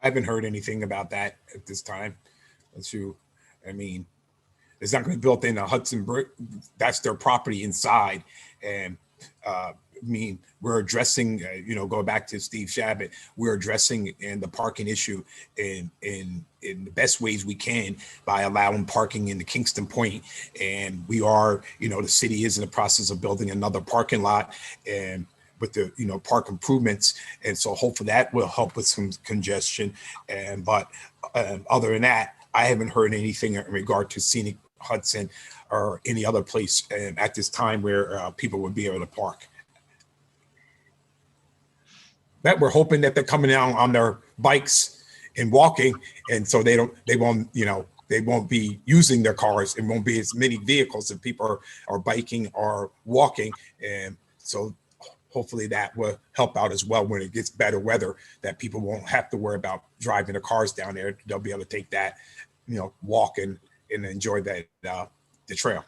Speaker 5: I haven't heard anything about that at this time. It's not going to be built in a Hudson brick. That's their property inside. And I mean, we're addressing, going back to Steve Shabbat, we're addressing the parking issue in the best ways we can by allowing parking in the Kingston Point. And we are, the city is in the process of building another parking lot and with the, park improvements. And so hopefully that will help with some congestion. But other than that, I haven't heard anything in regard to Scenic Hudson or any other place at this time where people would be able to park. That we're hoping that they're coming down on their bikes and walking, and so they won't be using their cars, and won't be as many vehicles if people are biking or walking. And so hopefully that will help out as well when it gets better weather, that people won't have to worry about driving their cars down there. They'll be able to take that, walk and enjoy that the trail.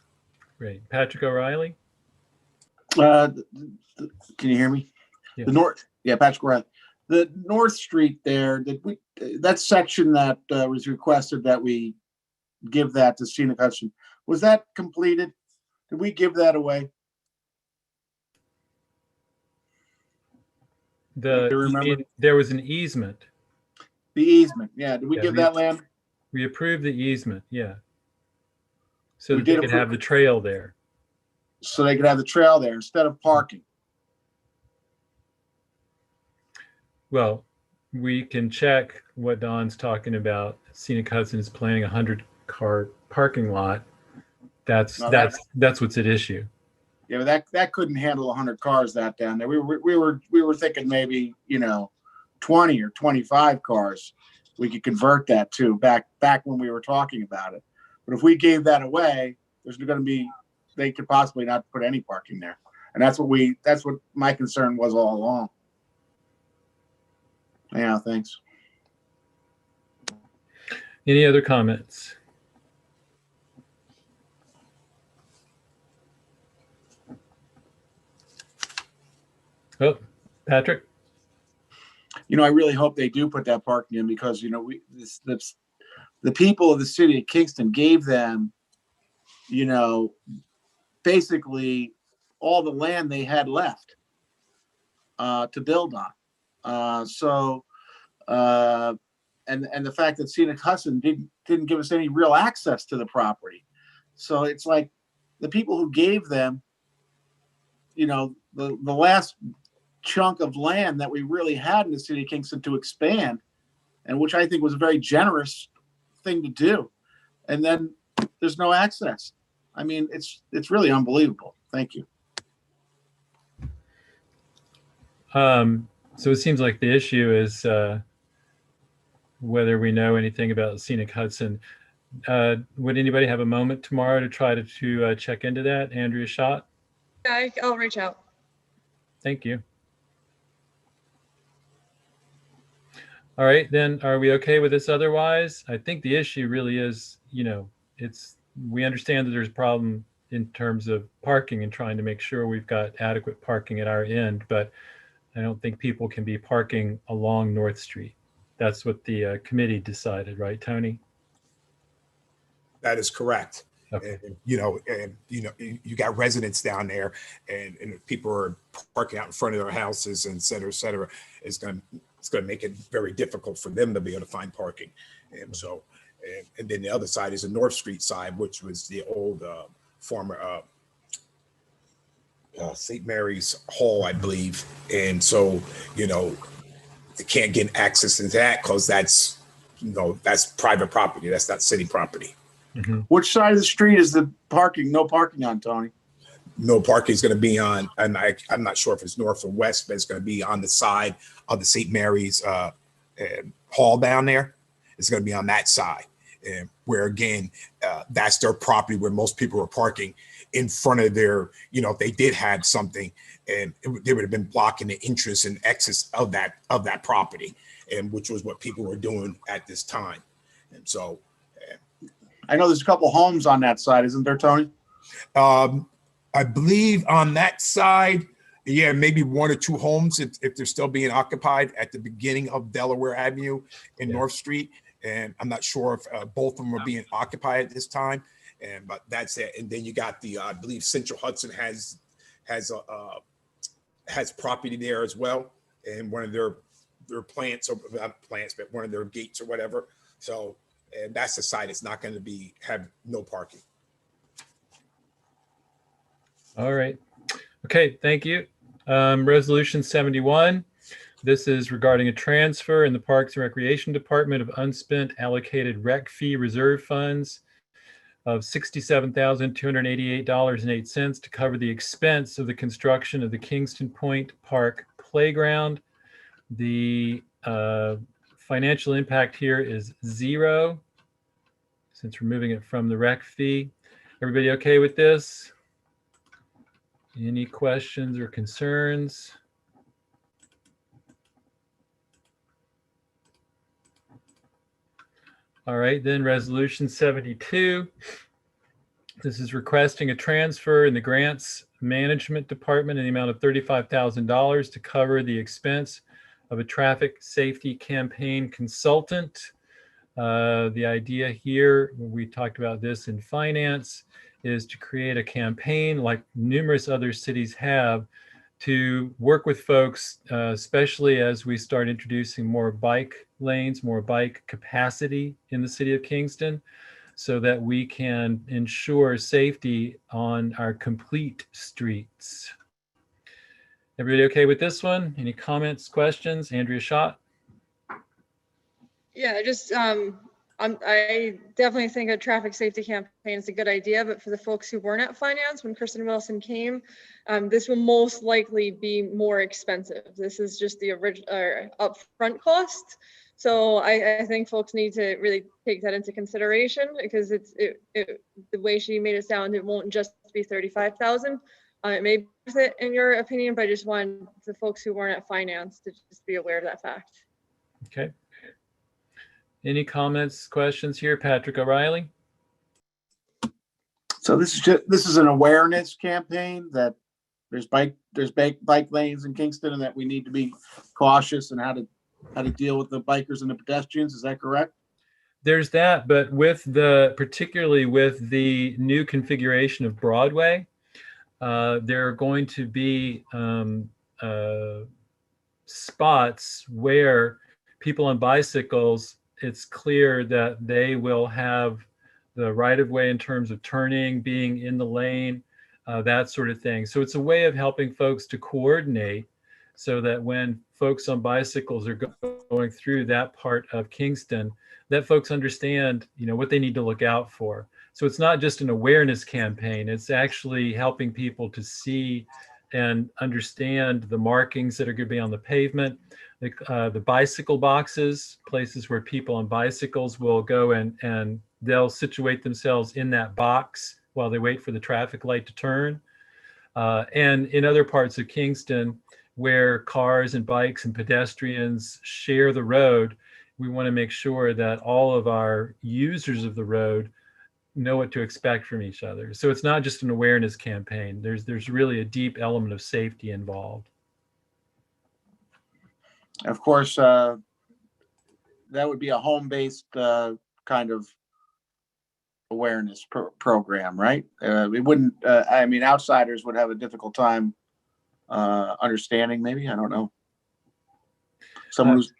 Speaker 2: Great. Patrick O'Reilly?
Speaker 9: Can you hear me?
Speaker 2: Yeah.
Speaker 9: Patrick O'Reilly. The North Street there, that section that was requested that we give that to Scenic Hudson, was that completed? Did we give that away?
Speaker 2: There was an easement.
Speaker 9: The easement, yeah. Did we
Speaker 2: Yeah,
Speaker 9: give that land?
Speaker 2: We approved the easement, yeah. So
Speaker 9: We
Speaker 2: that they
Speaker 9: did
Speaker 2: could have the trail there.
Speaker 9: So they could have the trail there instead of parking.
Speaker 2: Well, we can check what Don's talking about. Scenic Hudson is planning 100-car parking lot. That's what's at issue.
Speaker 9: Yeah, but that couldn't handle 100 cars that down there. We were thinking maybe 20 or 25 cars. We could convert that to back when we were talking about it. But if we gave that away, they could possibly not put any parking there, and that's what my concern was all along. Yeah, thanks.
Speaker 2: Any other comments? Oh, Patrick?
Speaker 9: I really hope they do put that parking in, because, the people of the city of Kingston gave them, basically all the land they had left to build on. And the fact that Scenic Hudson didn't give us any real access to the property. So it's like the people who gave them, the last chunk of land that we really had in the city of Kingston to expand, and which I think was a very generous thing to do. And then there's no access. I mean, it's really unbelievable. Thank you.
Speaker 2: So it seems like the issue is whether we know anything about Scenic Hudson. Would anybody have a moment tomorrow to try to check into that? Andrea Schott?
Speaker 3: Yeah, I'll reach out.
Speaker 2: Thank you. All right, then are we okay with this otherwise? I think the issue really is, we understand that there's a problem in terms of parking and trying to make sure we've got adequate parking at our end, but I don't think people can be parking along North Street. That's what the committee decided, right, Tony?
Speaker 5: That is correct.
Speaker 2: Okay.
Speaker 5: And, you got residents down there, and people are parking out in front of their houses, and et cetera, et cetera. It's going to make it very difficult for them to be able to find parking. And so, and then the other side is the North Street side, which was the old former St. Mary's Hall, I believe. And so, they can't get access to that because that's private property. That's not city property.
Speaker 2: Mm-hmm.
Speaker 9: Which side of the street is the parking? No parking on, Tony?
Speaker 5: No parking is going to be on, and I'm not sure if it's north or west, but it's going to be on the side of the St. Mary's Hall down there. It's going to be on that side, where again, that's their property where most people are parking in front of their, if they did have something, and they would have been blocking the entrance and exits of that property, and which was what people were doing at this time. And so,
Speaker 9: I know there's a couple homes on that side, isn't there, Tony?
Speaker 5: I believe on that side, yeah, maybe one or two homes if they're still being occupied at the beginning of Delaware Avenue and North Street. And I'm not sure if both of them are being occupied at this time. But that's it. And then you got the, I believe Central Hudson has has property there as well, and one of their plants, or not plants, but one of their gates or whatever. So, and that's the site. It's not going to have no parking.
Speaker 2: All right. Okay, thank you. Resolution 71. This is regarding a transfer in the Parks and Recreation Department of unspent allocated rec fee reserve funds of $67,288.08 to cover the expense of the construction of the Kingston Point Park Playground. The financial impact here is 0, since we're moving it from the rec fee. Everybody okay with this? Any questions or concerns? All right, then resolution 72. This is requesting a transfer in the grants management department in the amount of $35,000 to cover the expense of a traffic safety campaign consultant. The idea here, we talked about this in finance, is to create a campaign like numerous other cities have to work with folks, especially as we start introducing more bike lanes, more bike capacity in the city of Kingston, so that we can ensure safety on our complete streets. Everybody okay with this one? Any comments, questions? Andrea Schott?
Speaker 3: Yeah, just I definitely think a traffic safety campaign is a good idea, but for the folks who weren't at finance when Kristen Wilson came, this will most likely be more expensive. This is just the original upfront cost. So I think folks need to really take that into consideration, because the way she made it sound, it won't just be 35,000. It may be worth it in your opinion, but I just want the folks who weren't at finance to just be aware of that fact.
Speaker 2: Okay. Any comments, questions here? Patrick O'Reilly?
Speaker 9: So this is an awareness campaign that there's bike lanes in Kingston, and that we need to be cautious and how to deal with the bikers and the pedestrians. Is that correct?
Speaker 2: There's that, but particularly with the new configuration of Broadway, there are going to be spots where people on bicycles, it's clear that they will have the right of way in terms of turning, being in the lane, that sort of thing. So it's a way of helping folks to coordinate, so that when folks on bicycles are going through that part of Kingston, that folks understand, what they need to look out for. So it's not just an awareness campaign, it's actually helping people to see and understand the markings that are going to be on the pavement, the bicycle boxes, places where people on bicycles will go and they'll situate themselves in that box while they wait for the traffic light to turn. And in other parts of Kingston, where cars and bikes and pedestrians share the road, we want to make sure that all of our users of the road know what to expect from each other. So it's not just an awareness campaign. There's really a deep element of safety involved.
Speaker 9: Of course, that would be a home-based kind of awareness program, right? We wouldn't. Outsiders would have a difficult time understanding. Maybe, I don't know. Someone who's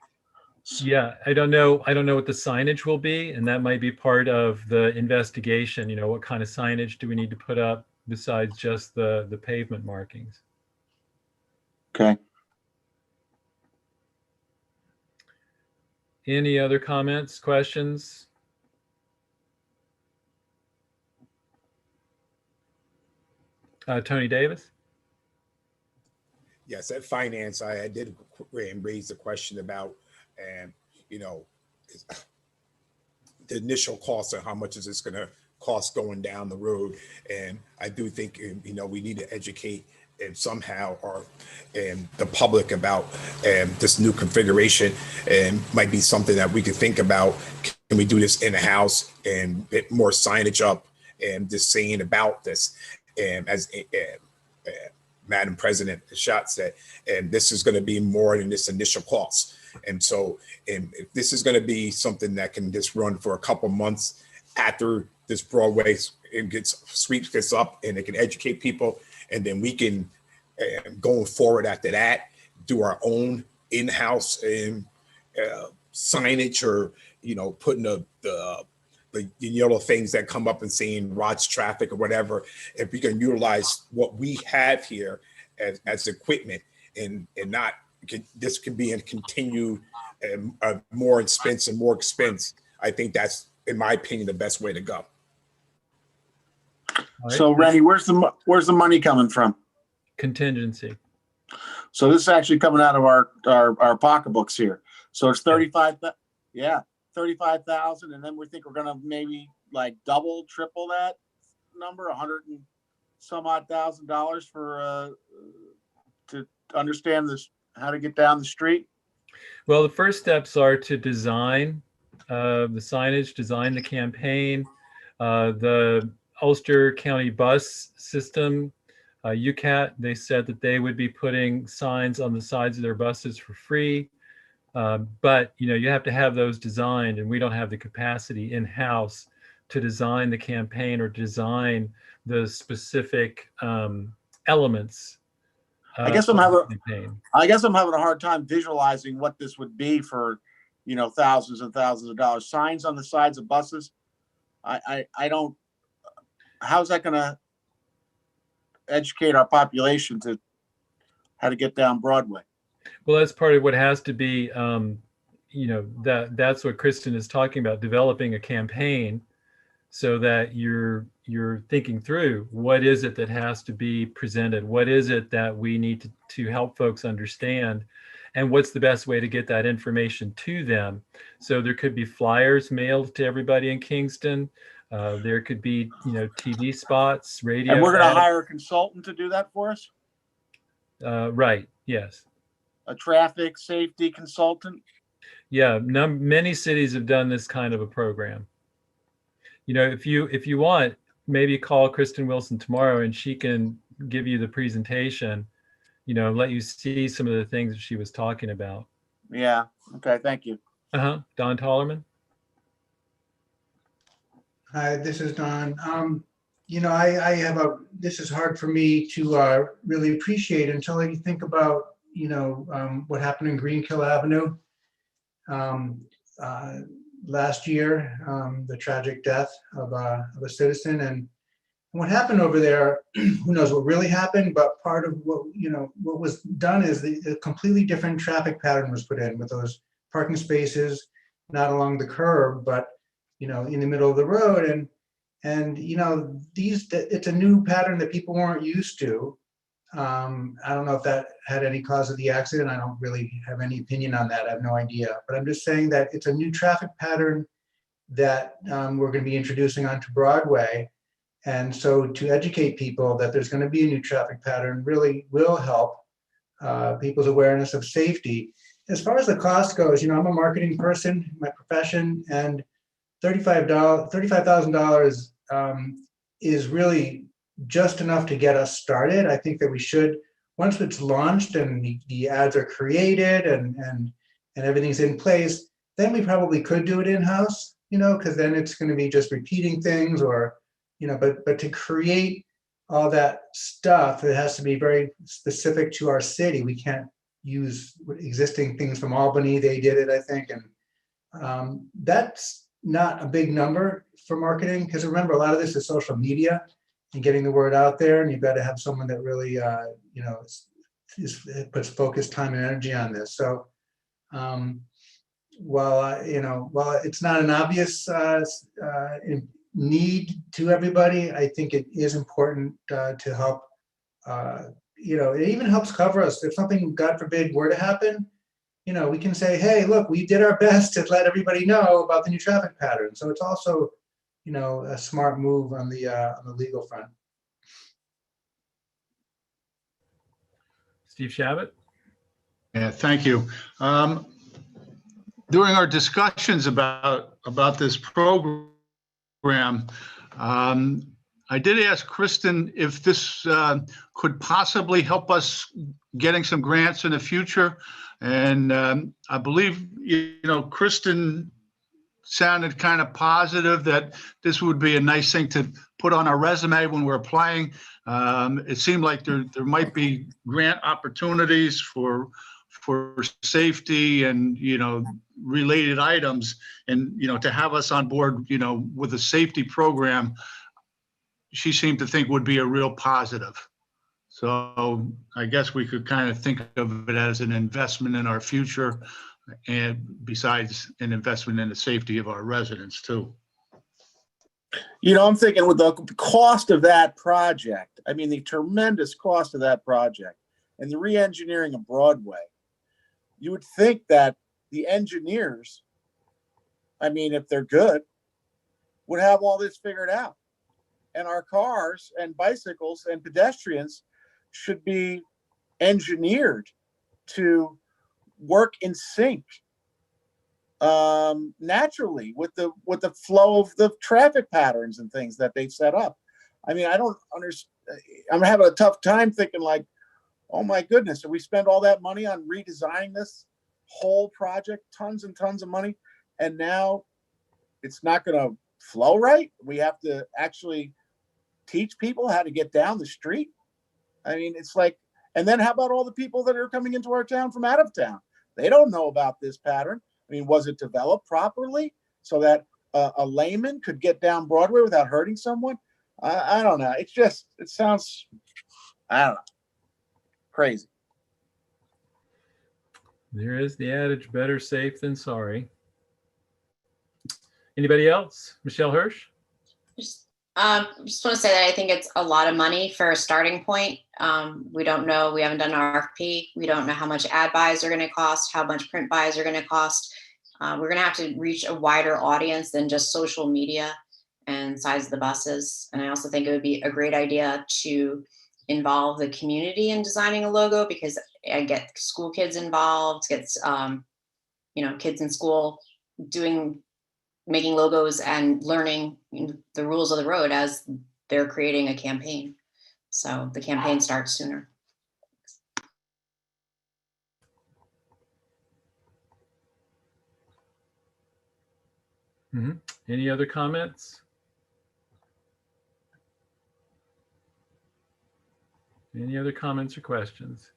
Speaker 2: Yeah, I don't know what the signage will be, and that might be part of the investigation. What kind of signage do we need to put up besides just the pavement markings?
Speaker 9: Okay.
Speaker 2: Any other comments, questions? Tony Davis?
Speaker 5: Yes, at finance, I did raise the question about, the initial cost and how much is this going to cost going down the road. And I do think, we need to educate and somehow the public about this new configuration, and might be something that we could think about. Can we do this in the house and get more signage up and just saying about this? And as Madam President Schott said, and this is going to be more than this initial cost. And so if this is going to be something that can just run for a couple months after this Broadway gets up, and it can educate people, and then we can and going forward after that, do our own in-house signage, or putting the yellow things that come up and saying watch traffic or whatever. If we can utilize what we have here as equipment, and not this can be in continued more expense and more expense, I think that's, in my opinion, the best way to go.
Speaker 2: All
Speaker 9: So
Speaker 2: right.
Speaker 9: Rennie, where's the money coming from?
Speaker 2: Contingency.
Speaker 9: So this is actually coming out of our pocketbooks here. So it's 35,000, and then we think we're gonna maybe like double, triple that number, 100 and some odd $1,000 for to understand this, how to get down the street.
Speaker 2: Well, the first steps are to design the signage, design the campaign, the Ulster County bus system, UCAT, they said that they would be putting signs on the sides of their buses for free. But you have to have those designed, and we don't have the capacity in-house to design the campaign or design the specific elements.
Speaker 9: I guess I'm having a hard time visualizing what this would be for, thousands and thousands of dollars. Signs on the sides of buses. I don't. How's that going to educate our population to how to get down Broadway?
Speaker 2: Well, that's part of what has to be. That's what Kristen is talking about: developing a campaign so that you're thinking through what is it that has to be presented, what is it that we need to help folks understand, and what's the best way to get that information to them. So there could be flyers mailed to everybody in Kingston. There could be TV spots, radio.
Speaker 9: And we're going to hire a consultant to do that for us?
Speaker 2: Right, yes.
Speaker 9: A traffic safety consultant?
Speaker 2: Yeah, many cities have done this kind of a program. If you want, maybe call Kristen Wilson tomorrow and she can give you the presentation, let you see some of the things that she was talking about.
Speaker 9: Yeah. Okay. Thank you.
Speaker 2: Don Tollerman.
Speaker 6: Hi, this is Don. This is hard for me to really appreciate until I think about, what happened in Greenkill Avenue last year, the tragic death of a citizen. And what happened over there, who knows what really happened, but part of what was done is a completely different traffic pattern was put in with those parking spaces, not along the curb, but in the middle of the road. And it's a new pattern that people weren't used to. I don't know if that had any cause of the accident. I don't really have any opinion on that. I have no idea. But I'm just saying that it's a new traffic pattern that we're going to be introducing onto Broadway. And so to educate people that there's going to be a new traffic pattern really will help people's awareness of safety. As far as the cost goes, I'm a marketing person in my profession, and $35,000 is really just enough to get us started. I think that we should, once it's launched and the ads are created and everything's in place, then we probably could do it in-house, because then it's going to be just repeating things, or but to create all that stuff, it has to be very specific to our city. We can't use existing things from Albany. They did it, I think, and that's not a big number for marketing, because remember, a lot of this is social media and getting the word out there, and you've got to have someone that really puts focus, time, and energy on this. So while it's not an obvious need to everybody, I think it is important to help. It even helps cover us if something, God forbid, were to happen. We can say, hey, look, we did our best to let everybody know about the new traffic pattern. So it's also, a smart move on the legal front.
Speaker 2: Steve Shabbat.
Speaker 4: Yeah, thank you. During our discussions about this program, I did ask Kristen if this could possibly help us getting some grants in the future. And I believe, Kristen sounded kind of positive that this would be a nice thing to put on our resume when we're applying. It seemed like there might be grant opportunities for safety and, related items. And, to have us on board, with a safety program, she seemed to think would be a real positive. So I guess we could kind of think of it as an investment in our future, and besides an investment in the safety of our residents too.
Speaker 9: I'm thinking with the cost of that project, I mean, the tremendous cost of that project and the re-engineering of Broadway, you would think that the engineers, I mean, if they're good, would have all this figured out. And our cars and bicycles and pedestrians should be engineered to work in sync naturally with the flow of the traffic patterns and things that they've set up. I mean, I don't understand. I'm having a tough time thinking like, oh my goodness, we spend all that money on redesigning this whole project, tons and tons of money, and now it's not going to flow right. We have to actually teach people how to get down the street. I mean, it's like, and then how about all the people that are coming into our town from out of town? They don't know about this pattern. I mean, was it developed properly so that a layman could get down Broadway without hurting someone? I don't know. It sounds, I don't know, crazy.
Speaker 2: There is the adage, better safe than sorry. Anybody else? Michelle Hirsch?
Speaker 13: Just want to say that I think it's a lot of money for a starting point. We don't know. We haven't done an RFP. We don't know how much ad buys are going to cost, how much print buys are going to cost. We're going to have to reach a wider audience than just social media and size of the buses. And I also think it would be a great idea to involve the community in designing a logo, because I get school kids involved, gets kids in school making logos and learning the rules of the road as they're creating a campaign. So the campaign starts sooner.
Speaker 2: Mm-hmm. Any other comments? Any other comments or questions?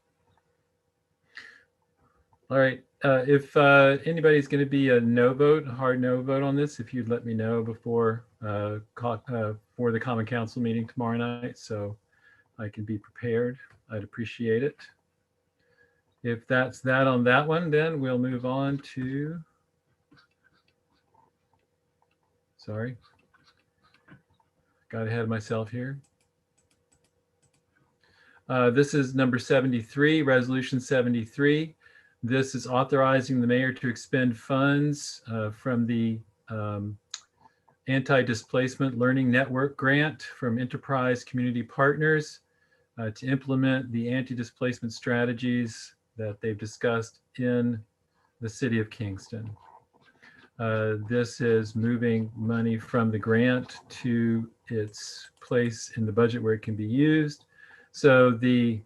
Speaker 2: All right. If anybody's going to be a no vote, a hard no vote on this, if you'd let me know before for the Common Council meeting tomorrow night, so I can be prepared, I'd appreciate it. If that's that on that one, then we'll move on to, sorry, got ahead of myself here. This is number 73, resolution 73. This is authorizing the mayor to expend funds from the Anti-Displacement Learning Network grant from Enterprise Community Partners to implement the anti-displacement strategies that they've discussed in the city of Kingston. This is moving money from the grant to its place in the budget where it can be used. So the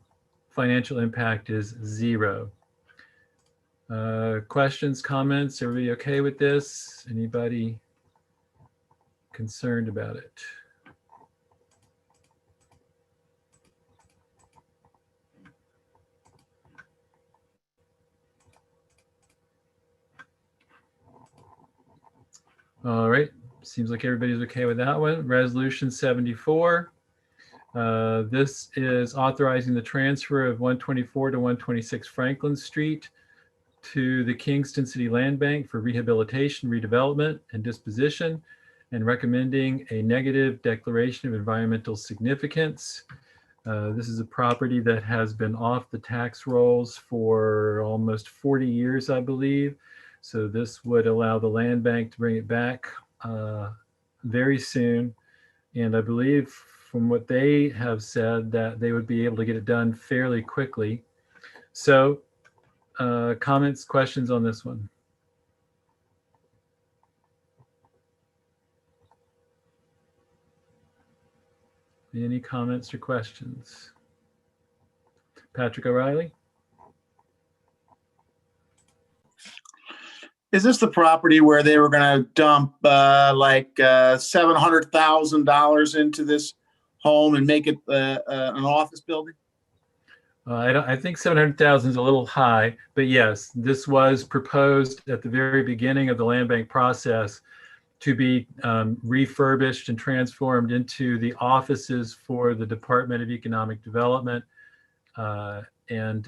Speaker 2: financial impact is 0. Questions, comments? Everybody okay with this? Anybody concerned about it? All right, seems like everybody's okay with that one. Resolution 74. This is authorizing the transfer of 124 to 126 Franklin Street to the Kingston City Land Bank for rehabilitation, redevelopment, and disposition, and recommending a negative declaration of environmental significance. This is a property that has been off the tax rolls for almost 40 years, I believe. So this would allow the land bank to bring it back very soon. And I believe from what they have said that they would be able to get it done fairly quickly. So comments, questions on this one? Any comments or questions? Patrick O'Reilly?
Speaker 9: Is this the property where they were going to dump like $700,000 into this home and make it an office building?
Speaker 2: I think 700,000 is a little high, but yes, this was proposed at the very beginning of the land bank process to be refurbished and transformed into the offices for the Department of Economic Development, and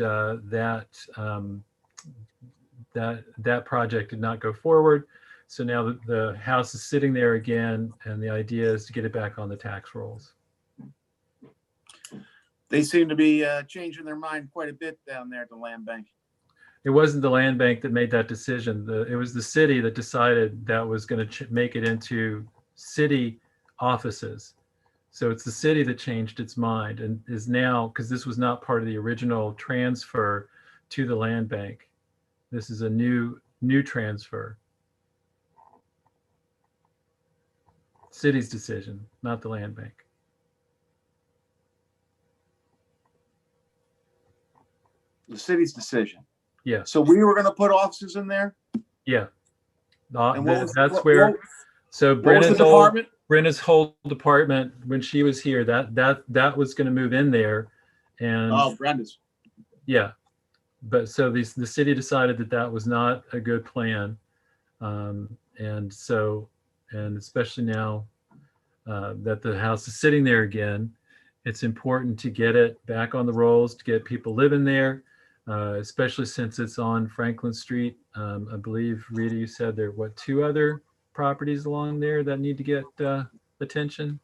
Speaker 2: that project did not go forward. So now the house is sitting there again, and the idea is to get it back on the tax rolls.
Speaker 9: They seem to be changing their mind quite a bit down there at the land bank.
Speaker 2: It wasn't the land bank that made that decision. It was the city that decided that was going to make it into city offices. So it's the city that changed its mind and is now, because this was not part of the original transfer to the land bank. This is a new transfer. City's decision, not the land bank.
Speaker 9: The city's decision.
Speaker 2: Yeah.
Speaker 9: So we were going to put offices in there?
Speaker 2: Yeah.
Speaker 9: And
Speaker 2: That's where. So Brenna's whole department, when she was here, that was going to move in there, and
Speaker 9: Brenda's.
Speaker 2: Yeah, but so the city decided that was not a good plan, and especially now that the house is sitting there again, it's important to get it back on the rolls, to get people living there. Especially since it's on Franklin Street. I believe, Rita, you said there are, 2 other properties along there that need to get attention?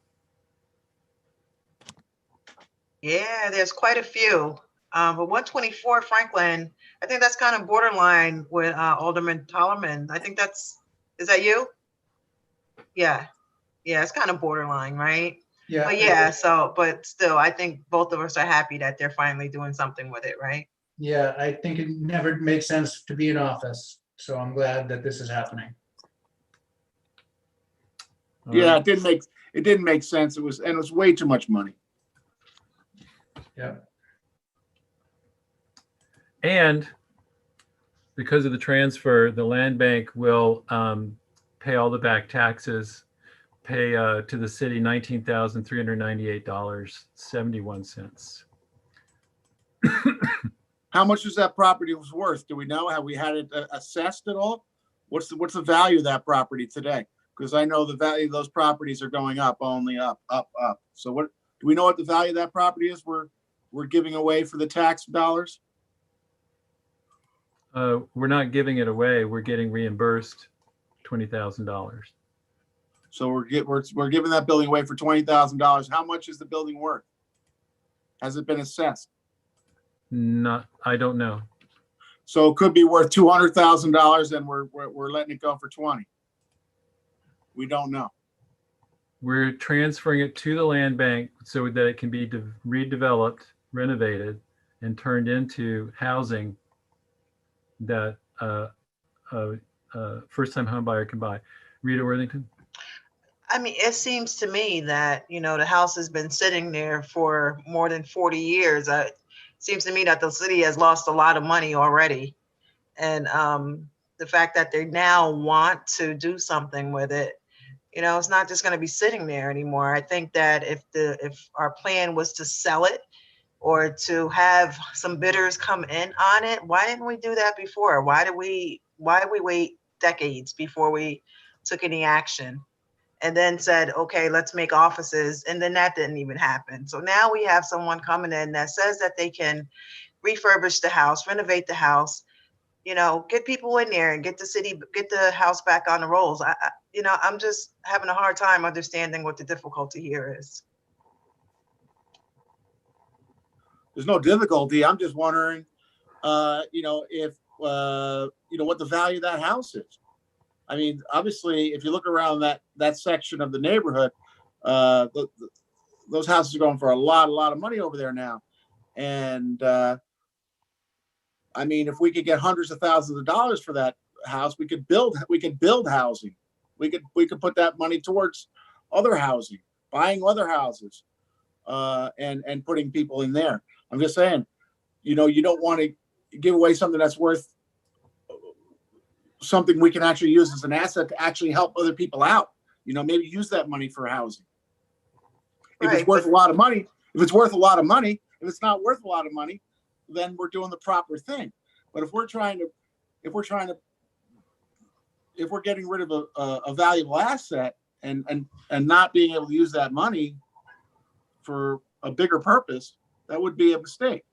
Speaker 12: Yeah, there's quite a few. But 124 Franklin, I think that's kind of borderline with Alderman Tollerman. I think is that you? Yeah. Yeah, it's kind of borderline, right?
Speaker 6: Yeah.
Speaker 12: But yeah, but still, I think both of us are happy that they're finally doing something with it, right?
Speaker 6: Yeah, I think it never made sense to be in office, so I'm glad that this is happening.
Speaker 9: Yeah, it didn't make sense. It was way too much money.
Speaker 6: Yeah.
Speaker 2: And because of the transfer, the land bank will pay all the back taxes, pay to the city $19,398.71.
Speaker 9: How much is that property was worth? Do we know? Have we had it assessed at all? What's the value of that property today? Because I know the value of those properties are going up, only up. So what do we know what the value of that property is? We're giving away for the tax dollars.
Speaker 2: We're not giving it away. We're getting reimbursed $20,000.
Speaker 9: So we're giving that building away for $20,000. How much is the building worth? Has it been assessed?
Speaker 2: I don't know.
Speaker 9: So it could be worth $200,000, and we're letting it go for 20. We don't know.
Speaker 2: We're transferring it to the land bank so that it can be redeveloped, renovated, and turned into housing that a first-time home buyer can buy. Rita Worthington?
Speaker 12: I mean, it seems to me that, the house has been sitting there for more than 40 years. Seems to me that the city has lost a lot of money already. And the fact that they now want to do something with it, it's not just going to be sitting there anymore. I think that if our plan was to sell it or to have some bidders come in on it, why didn't we do that before? Why did we wait decades before we took any action? And then said, okay, let's make offices. And then that didn't even happen. So now we have someone coming in that says that they can refurbish the house, renovate the house, get people in there and get the house back on the rolls. I'm just having a hard time understanding what the difficulty here is.
Speaker 9: There's no difficulty. I'm just wondering, if what the value of that house is. I mean, obviously, if you look around that section of the neighborhood, those houses are going for a lot of money over there now. And I mean, if we could get hundreds of thousands of dollars for that house, we could build housing. We could put that money towards other housing, buying other houses, and putting people in there. I'm just saying, you don't want to give away something that's worth something we can actually use as an asset to actually help other people out. You know, maybe use that money for housing. If it's
Speaker 12: Right,
Speaker 9: worth
Speaker 12: but-
Speaker 9: a lot of money, if it's worth a lot of money, if it's not worth a lot of money, then we're doing the proper thing. But if we're getting rid of a valuable asset and not being able to use that money for a bigger purpose, that would be a mistake.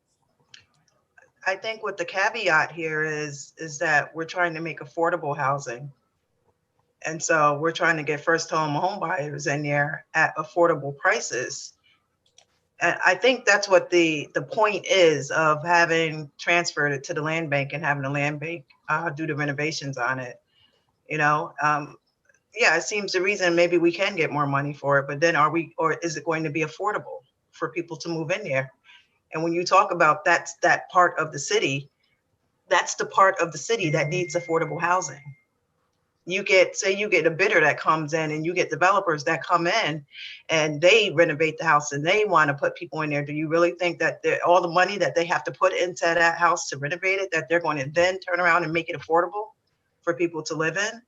Speaker 12: I think what the caveat here is that we're trying to make affordable housing. And so we're trying to get first home buyers in there at affordable prices. And I think that's what the point is of having transferred it to the land bank and having the land bank do the renovations on it. You know, yeah, it seems the reason maybe we can get more money for it, but then or is it going to be affordable for people to move in there? And when you talk about that part of the city, that's the part of the city that needs affordable housing. Say you get a bidder that comes in and you get developers that come in and they renovate the house and they want to put people in there. Do you really think that all the money that they have to put into that house to renovate it, that they're going to then turn around and make it affordable for people to live in?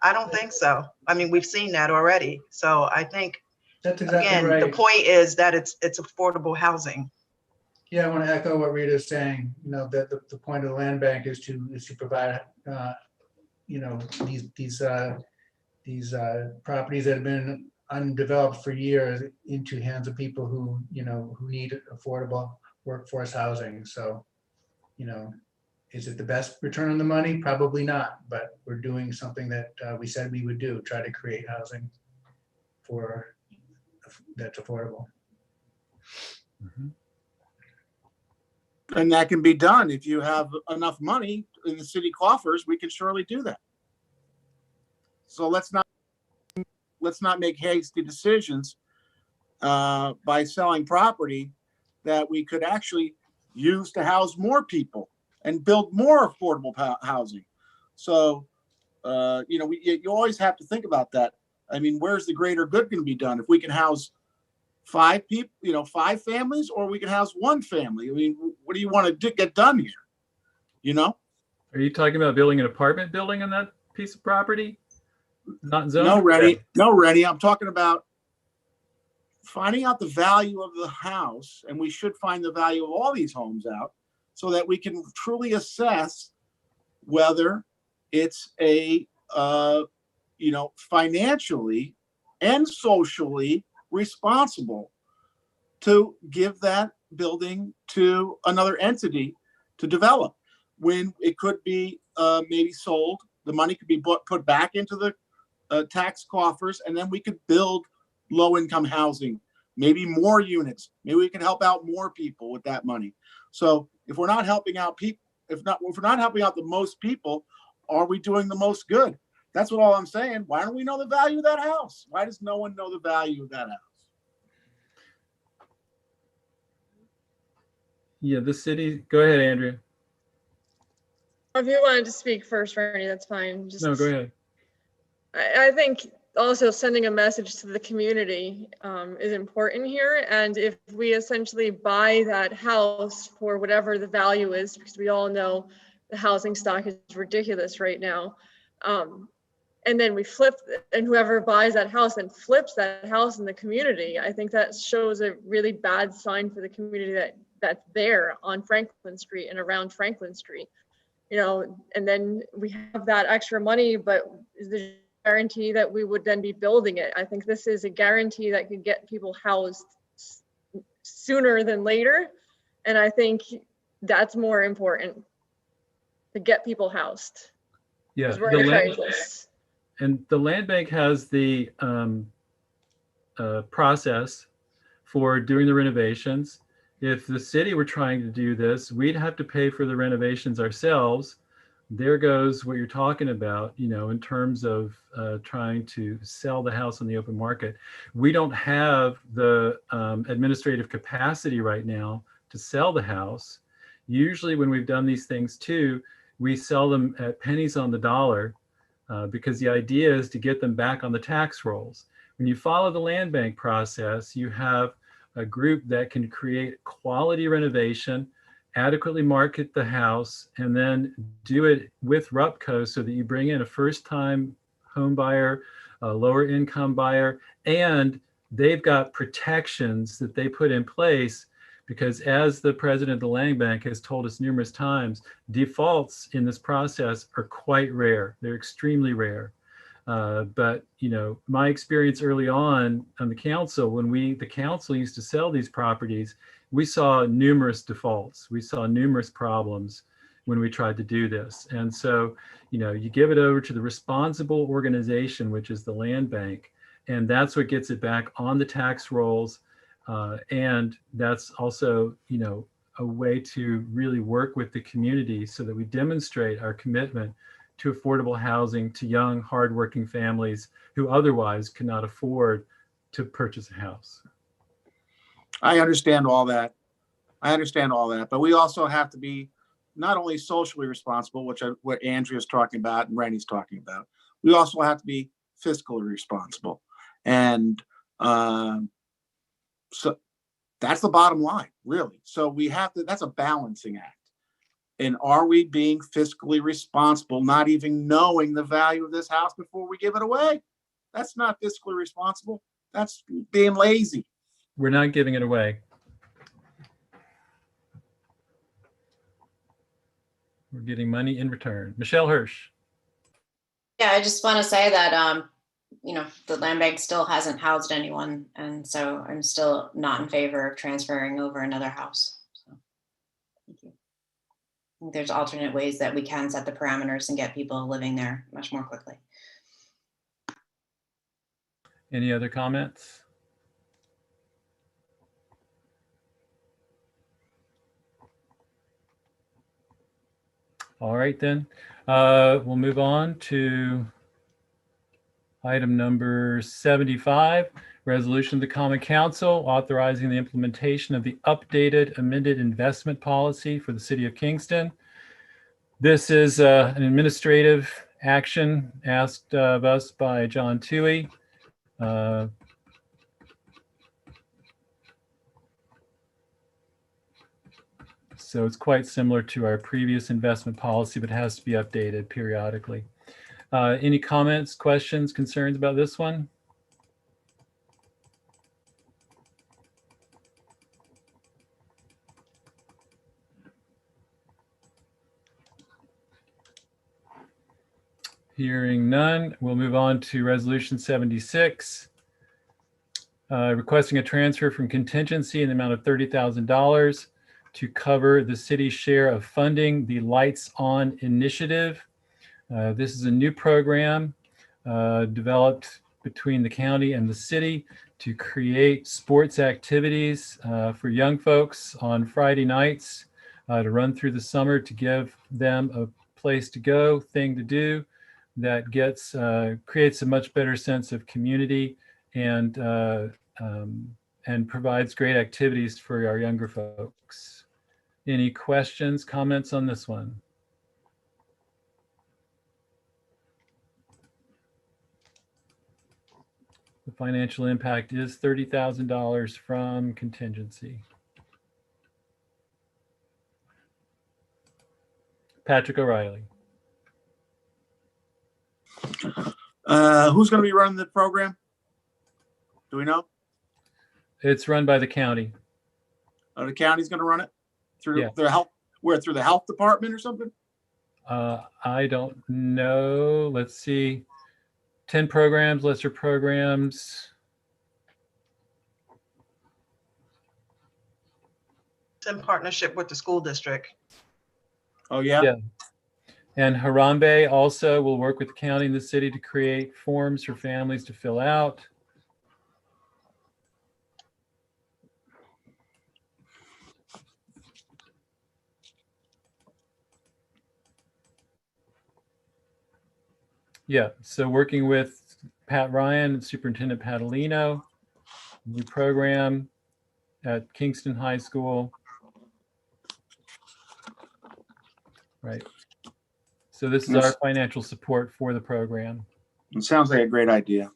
Speaker 12: I don't think so. I mean, we've seen that already. So I think,
Speaker 6: That's exactly
Speaker 12: again,
Speaker 6: right.
Speaker 12: the point is that it's affordable housing.
Speaker 6: Yeah, I want to echo what Rita is saying. You know, that the point of the land bank is to provide, you know, these properties that have been undeveloped for years into hands of people who, you know, who need affordable workforce housing. So, you know, is it the best return on the money? Probably not, but we're doing something that we said we would do, try to create housing that's affordable.
Speaker 2: Mhm.
Speaker 9: And that can be done. If you have enough money in the city coffers, we can surely do that. So let's not make hasty decisions by selling property that we could actually use to house more people and build more affordable housing. So, you know, you always have to think about that. I mean, where's the greater good going to be done? If we can house 5 people, you know, 5 families, or we can house 1 family. I mean, what do you want to get done here? You know?
Speaker 2: Are you talking about building an apartment building on that piece of property? Not zoned?
Speaker 9: No, Rennie. No, Rennie. I'm talking about finding out the value of the house, and we should find the value of all these homes out so that we can truly assess whether it's a, you know, financially and socially responsible to give that building to another entity to develop, when it could be maybe sold. The money could be put back into the tax coffers, and then we could build low-income housing, maybe more units. Maybe we can help out more people with that money. So if we're not helping out people, if we're not helping out the most people, are we doing the most good? That's what all I'm saying. Why don't we know the value of that house? Why does no one know the value of that house?
Speaker 2: Yeah, the city. Go ahead, Andrea.
Speaker 3: If you wanted to speak first, Randy, that's fine. Just,
Speaker 2: No, go ahead.
Speaker 3: I think also sending a message to the community is important here. And if we essentially buy that house for whatever the value is, because we all know the housing stock is ridiculous right now. And then we flip, and whoever buys that house and flips that house in the community, I think that shows a really bad sign for the community that's there on Franklin Street and around Franklin Street. You know, and then we have that extra money, but is the guarantee that we would then be building it? I think this is a guarantee that could get people housed sooner than later. And I think that's more important, to get people housed.
Speaker 2: Yeah,
Speaker 3: 'Cause we're in a crisis.
Speaker 2: and the land bank has the process for doing the renovations. If the city were trying to do this, we'd have to pay for the renovations ourselves. There goes what you're talking about, you know, in terms of trying to sell the house on the open market. We don't have the administrative capacity right now to sell the house. Usually when we've done these things too, we sell them at pennies on the dollar because the idea is to get them back on the tax rolls. When you follow the land bank process, you have a group that can create quality renovation adequately market the house, and then do it with RUPCO so that you bring in a first-time home buyer, a lower income buyer, and they've got protections that they put in place, because as the president of the Land Bank has told us numerous times, defaults in this process are quite rare. They're extremely rare. But you know, my experience early on the council, when the council used to sell these properties, we saw numerous defaults. We saw numerous problems when we tried to do this. And so, you know, you give it over to the responsible organization, which is the Land Bank, and that's what gets it back on the tax rolls. And that's also, you know, a way to really work with the community so that we demonstrate our commitment to affordable housing to young, hardworking families who otherwise cannot afford to purchase a house.
Speaker 9: I understand all that. But we also have to be not only socially responsible, what Andrea's talking about and Randy's talking about. We also have to be fiscally responsible. And so that's the bottom line, really. So we have to, that's a balancing act. And are we being fiscally responsible, not even knowing the value of this house before we give it away? That's not fiscally responsible. That's being lazy.
Speaker 2: We're not giving it away. We're getting money in return. Michelle Hirsch.
Speaker 13: Yeah, I just want to say that, you know, the land bank still hasn't housed anyone. And so I'm still not in favor of transferring over another house. So, thank you. I think there's alternate ways that we can set the parameters and get people living there much more quickly.
Speaker 2: Any other comments? All right, then. We'll move on to item number 75, resolution of the Common Council authorizing the implementation of the updated amended investment policy for the city of Kingston. This is an administrative action asked of us by John Toohey. So it's quite similar to our previous investment policy, but has to be updated periodically. Any comments, questions, concerns about this one? Hearing none, we'll move on to resolution 76. Requesting a transfer from contingency in the amount of $30,000 to cover the city's share of funding the Lights On initiative. This is a new program developed between the county and the city to create sports activities for young folks on Friday nights to run through the summer, to give them a place to go, thing to do that creates a much better sense of community and provides great activities for our younger folks. Any questions, comments on this one? The financial impact is $30,000 from contingency. Patrick O'Reilly.
Speaker 9: Who's going to be running the program? Do we know?
Speaker 2: It's run by the county.
Speaker 9: The county's going to run it through
Speaker 2: Yeah.
Speaker 9: the health, through the health department or something?
Speaker 2: I don't know. Let's see. 10 programs, lesser programs.
Speaker 12: It's in partnership with the school district.
Speaker 9: Oh, yeah?
Speaker 2: Yeah. And Harambe also will work with the county and the city to create forms for families to fill out. Yeah, so working with Pat Ryan and Superintendent Patalino, new program at Kingston High School. Right. So this is our financial support for the program.
Speaker 9: It sounds like a great idea.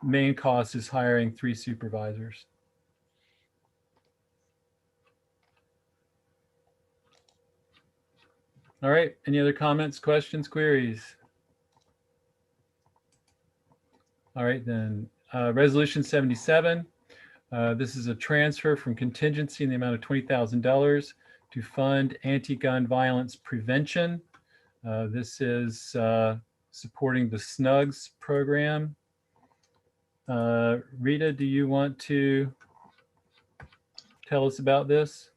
Speaker 2: main cost is hiring 3 supervisors. All right, any other comments, questions, queries? All right, then, Resolution 77. This is a transfer from contingency in the amount of $20,000 to fund anti-gun violence prevention. This is supporting the SNUGS program. Rita, do you want to tell us about this?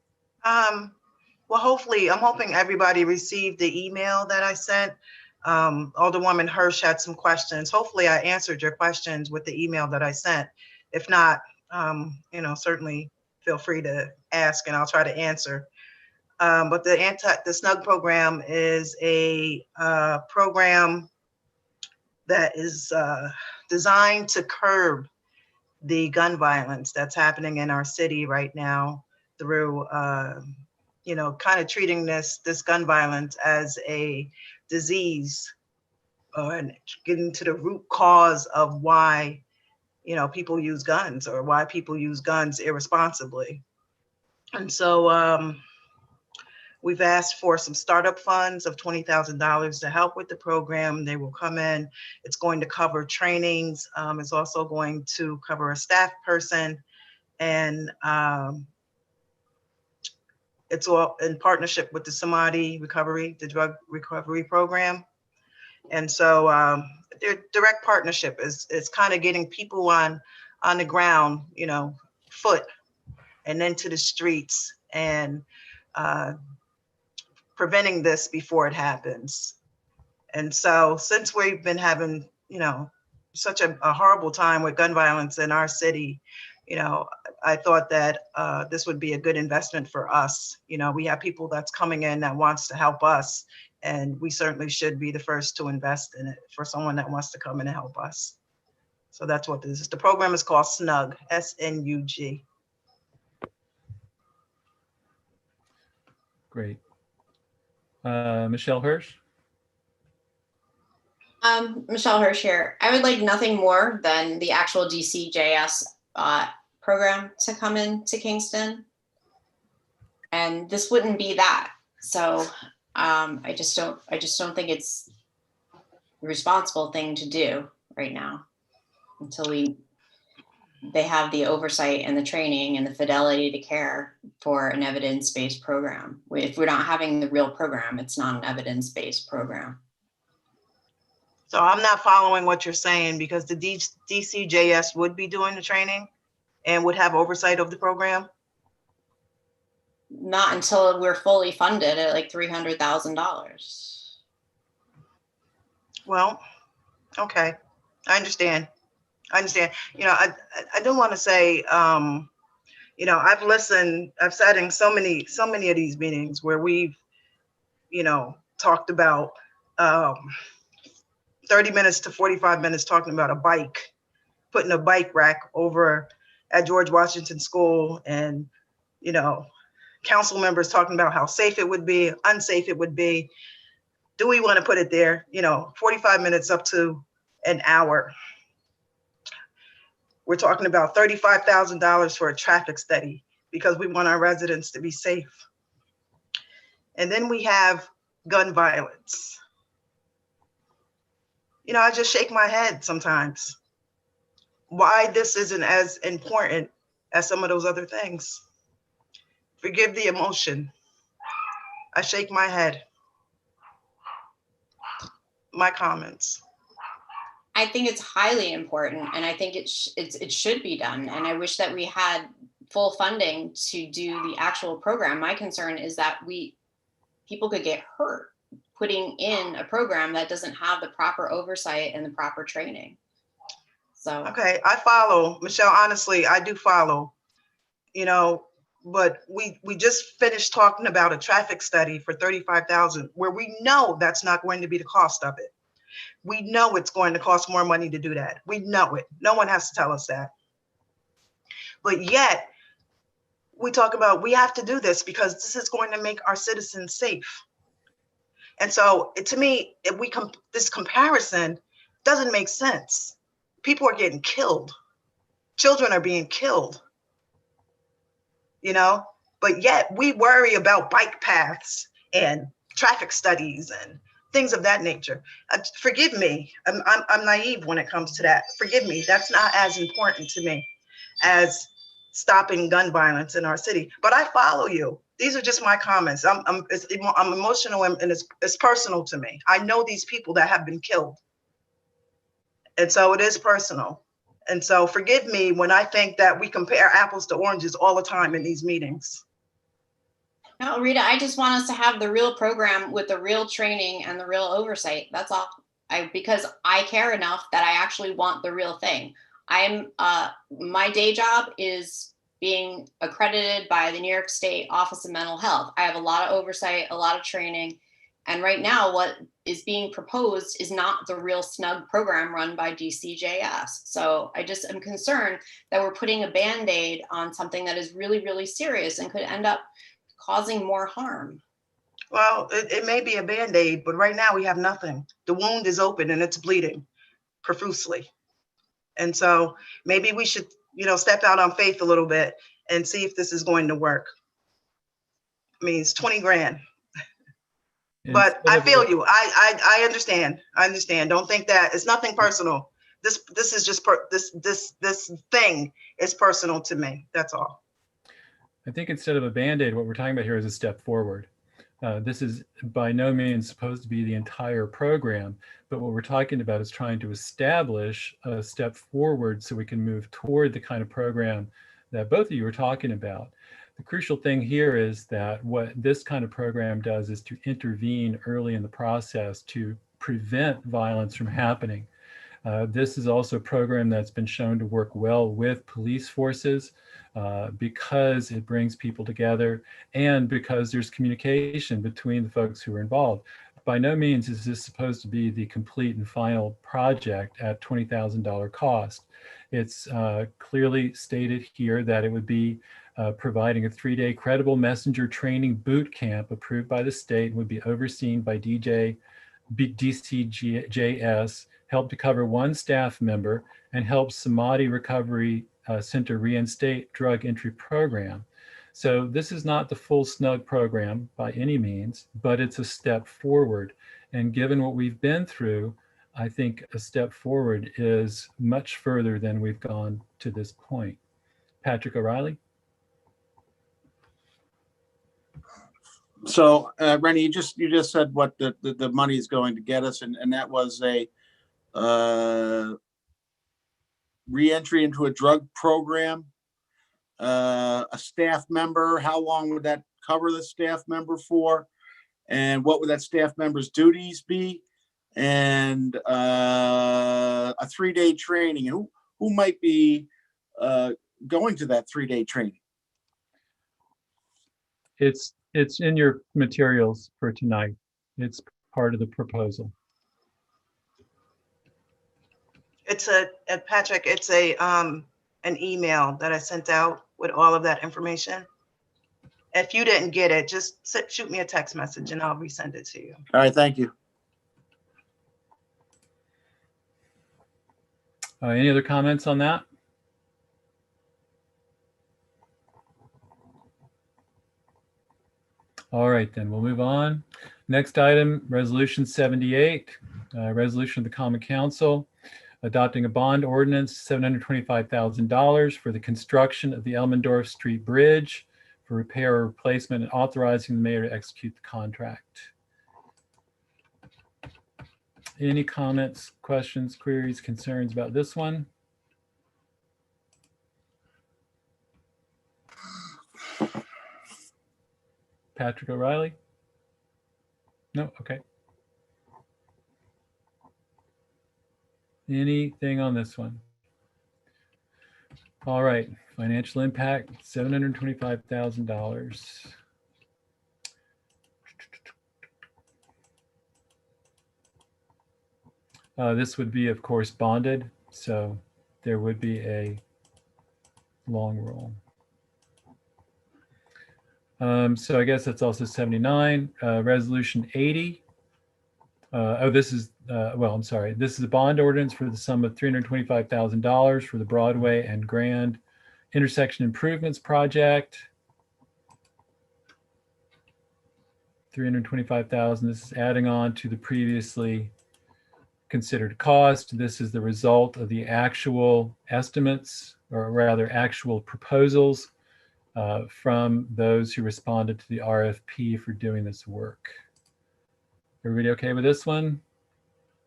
Speaker 12: Well, hopefully, I'm hoping everybody received the email that I sent. Alderwoman Hirsch had some questions. Hopefully I answered your questions with the email that I sent. If not, you know, certainly feel free to ask and I'll try to answer. But the SNUG program is a program that is designed to curb the gun violence that's happening in our city right now through, you know, kind of treating this gun violence as a disease, and getting to the root cause of why, you know, people use guns or why people use guns irresponsibly. And so we've asked for some startup funds of $20,000 to help with the program. They will come in. It's going to cover trainings. It's also going to cover a staff person, and it's all in partnership with the Samadhi recovery, the drug recovery program. And so their direct partnership is kind of getting people on the ground, you know, foot, and then to the streets, and preventing this before it happens. And so since we've been having, you know, such a horrible time with gun violence in our city, you know, I thought that this would be a good investment for us. You know, we have people that's coming in that wants to help us, and we certainly should be the first to invest in it for someone that wants to come in and help us. So that's what this is. The program is called SNUG, S-N-U-G.
Speaker 2: Great. Michelle Hirsch?
Speaker 13: Michelle Hirsch here. I would like nothing more than the actual DCJS program to come into Kingston. And this wouldn't be that. So I just don't think it's the responsible thing to do right now until they have the oversight and the training and the fidelity to care for an evidence-based program. If we're not having the real program, it's not an evidence-based program.
Speaker 12: So I'm not following what you're saying, because the DCJS would be doing the training and would have oversight of the program?
Speaker 13: Not until we're fully funded at like $300,000.
Speaker 12: Well, okay, I understand. You know, I don't want to say, you know, I've sat in so many of these meetings where we've, you know, talked about 30 minutes to 45 minutes talking about a bike, putting a bike rack over at George Washington School, and, you know, council members talking about how safe it would be, unsafe it would be. Do we want to put it there? You know, 45 minutes up to an hour. We're talking about $35,000 for a traffic study because we want our residents to be safe. And then we have gun violence. You know, I just shake my head sometimes. Why this isn't as important as some of those other things. Forgive the emotion. I shake my head. My comments.
Speaker 13: I think it's highly important, and I think it should be done. And I wish that we had full funding to do the actual program. My concern is that people could get hurt putting in a program that doesn't have the proper oversight and the proper training. So
Speaker 12: okay, I follow, Michelle. Honestly, I do follow. You know, but we just finished talking about a traffic study for $35,000, where we know that's not going to be the cost of it. We know it's going to cost more money to do that. We know it. No one has to tell us that. But yet, we talk about we have to do this because this is going to make our citizens safe. And so, to me, if this comparison doesn't make sense, people are getting killed. Children are being killed, you know, but yet we worry about bike paths and traffic studies and things of that nature. Forgive me, I'm naive when it comes to that. Forgive me, that's not as important to me as stopping gun violence in our city. But I follow you. These are just my comments. I'm emotional and it's personal to me. I know these people that have been killed. And so it is personal. And so forgive me when I think that we compare apples to oranges all the time in these meetings.
Speaker 13: No, Rita, I just want us to have the real program with the real training and the real oversight. That's all. Because I care enough that I actually want the real thing. My day job is being accredited by the New York State Office of Mental Health. I have a lot of oversight, a lot of training. And right now what is being proposed is not the real snug program run by DCJS. So I just am concerned that we're putting a Band-Aid on something that is really, really serious and could end up causing more harm.
Speaker 12: Well, it may be a Band-Aid, but right now we have nothing. The wound is open and it's bleeding profusely. And so maybe we should, step out on faith a little bit and see if this is going to work. I mean, it's 20 grand. But I feel you. I understand. I understand. Don't think that it's nothing personal. This is just this thing is personal to me. That's all.
Speaker 2: I think instead of a Band-Aid, what we're talking about here is a step forward. This is by no means supposed to be the entire program, but what we're talking about is trying to establish a step forward so we can move toward the kind of program that both of you are talking about. The crucial thing here is that what this kind of program does is to intervene early in the process to prevent violence from happening. This is also a program that's been shown to work well with police forces because it brings people together and because there's communication between the folks who are involved. By no means is this supposed to be the complete and final project at $20,000 cost. It's clearly stated here that it would be providing a 3-day credible messenger training boot camp approved by the state and would be overseen by DCJS, help to cover 1 staff member, and help Samadhi Recovery Center reinstate drug entry program. So this is not the full snug program by any means, but it's a step forward. And given what we've been through, I think a step forward is much further than we've gone to this point. Patrick O'Reilly.
Speaker 9: So, Rennie, you just said what the money is going to get us, and that was a re-entry into a drug program, a staff member. How long would that cover the staff member for? And what would that staff member's duties be? And a 3-day training. Who might be going to that 3-day training?
Speaker 2: It's in your materials for tonight. It's part of the proposal.
Speaker 12: It's Patrick, it's an email that I sent out with all of that information. If you didn't get it, just shoot me a text message and I'll resend it to you.
Speaker 9: All right, thank you.
Speaker 2: Any other comments on that? All right, then we'll move on. Next item, Resolution 78, resolution of the Common Council adopting a bond ordinance, $725,000 for the construction of the Elmendorf Street Bridge for repair or replacement, and authorizing the mayor to execute the contract. Any comments, questions, queries, concerns about this one? Patrick O'Reilly? No, okay. Anything on this one? All right, financial impact, $725,000. This would be, of course, bonded, so there would be a long roll. So I guess that's also 79. Resolution 80. Oh, this is well, I'm sorry. This is a bond ordinance for the sum of $325,000 for the Broadway and Grand Intersection Improvements Project. 325,000. This is adding on to the previously considered cost. This is the result of the actual estimates, or rather actual proposals from those who responded to the RFP for doing this work. Everybody okay with this one?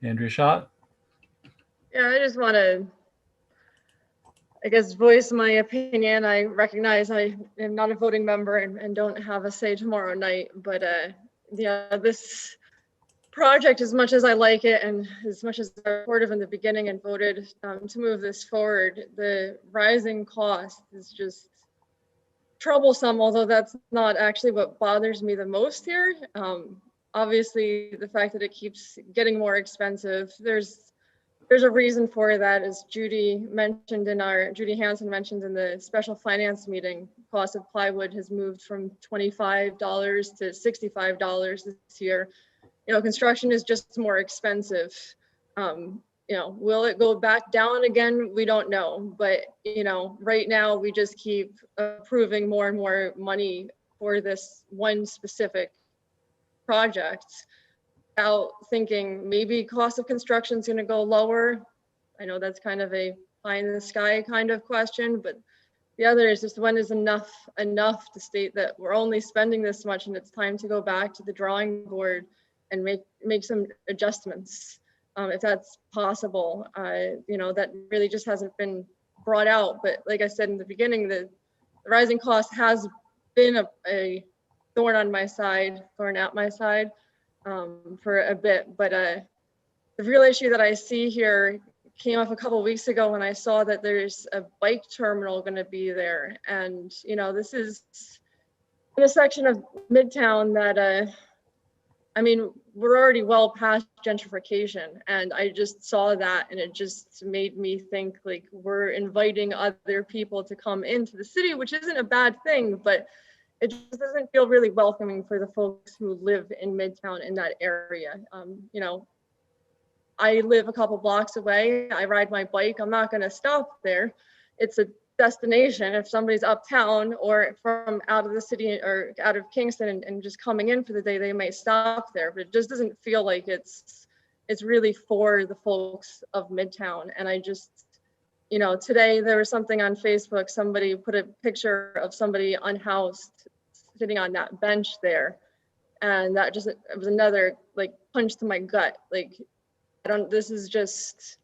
Speaker 2: Andrea Schott?
Speaker 3: Yeah, I just want to, I guess, voice my opinion. I recognize I am not a voting member and don't have a say tomorrow night, but yeah, this project, as much as I like it and as much as I supportive in the beginning and voted to move this forward, the rising cost is just troublesome, although that's not actually what bothers me the most here. Obviously, the fact that it keeps getting more expensive, there's a reason for that, as Judy Hansen mentioned in the special finance meeting. Cost of plywood has moved from $25 to $65 this year. You know, construction is just more expensive. You know, will it go back down again? We don't know. But, you know, right now we just keep approving more and more money for this one specific project without thinking maybe cost of construction is going to go lower. I know that's kind of a pie in the sky kind of question, but the other is just, when is enough to state that we're only spending this much and it's time to go back to the drawing board and make some adjustments, if that's possible. You know, that really just hasn't been brought out. But like I said in the beginning, the rising cost has been a thorn at my side for a bit. But the real issue that I see here came up a couple of weeks ago when I saw that there's a bike terminal going to be there. And, you know, this is in a section of Midtown that, I mean, we're already well past gentrification, and I just saw that and it just made me think, like, we're inviting other people to come into the city, which isn't a bad thing, but it just doesn't feel really welcoming for the folks who live in Midtown in that area. You know, I live a couple blocks away. I ride my bike. I'm not going to stop there. It's a destination. If somebody's uptown or from out of the city or out of Kingston and just coming in for the day, they might stop there. But it just doesn't feel like it's really for the folks of Midtown. And I just, you know, today there was something on Facebook. Somebody put a picture of somebody unhoused sitting on that bench there, and that just, it was another like punch to my gut. Like, this is just,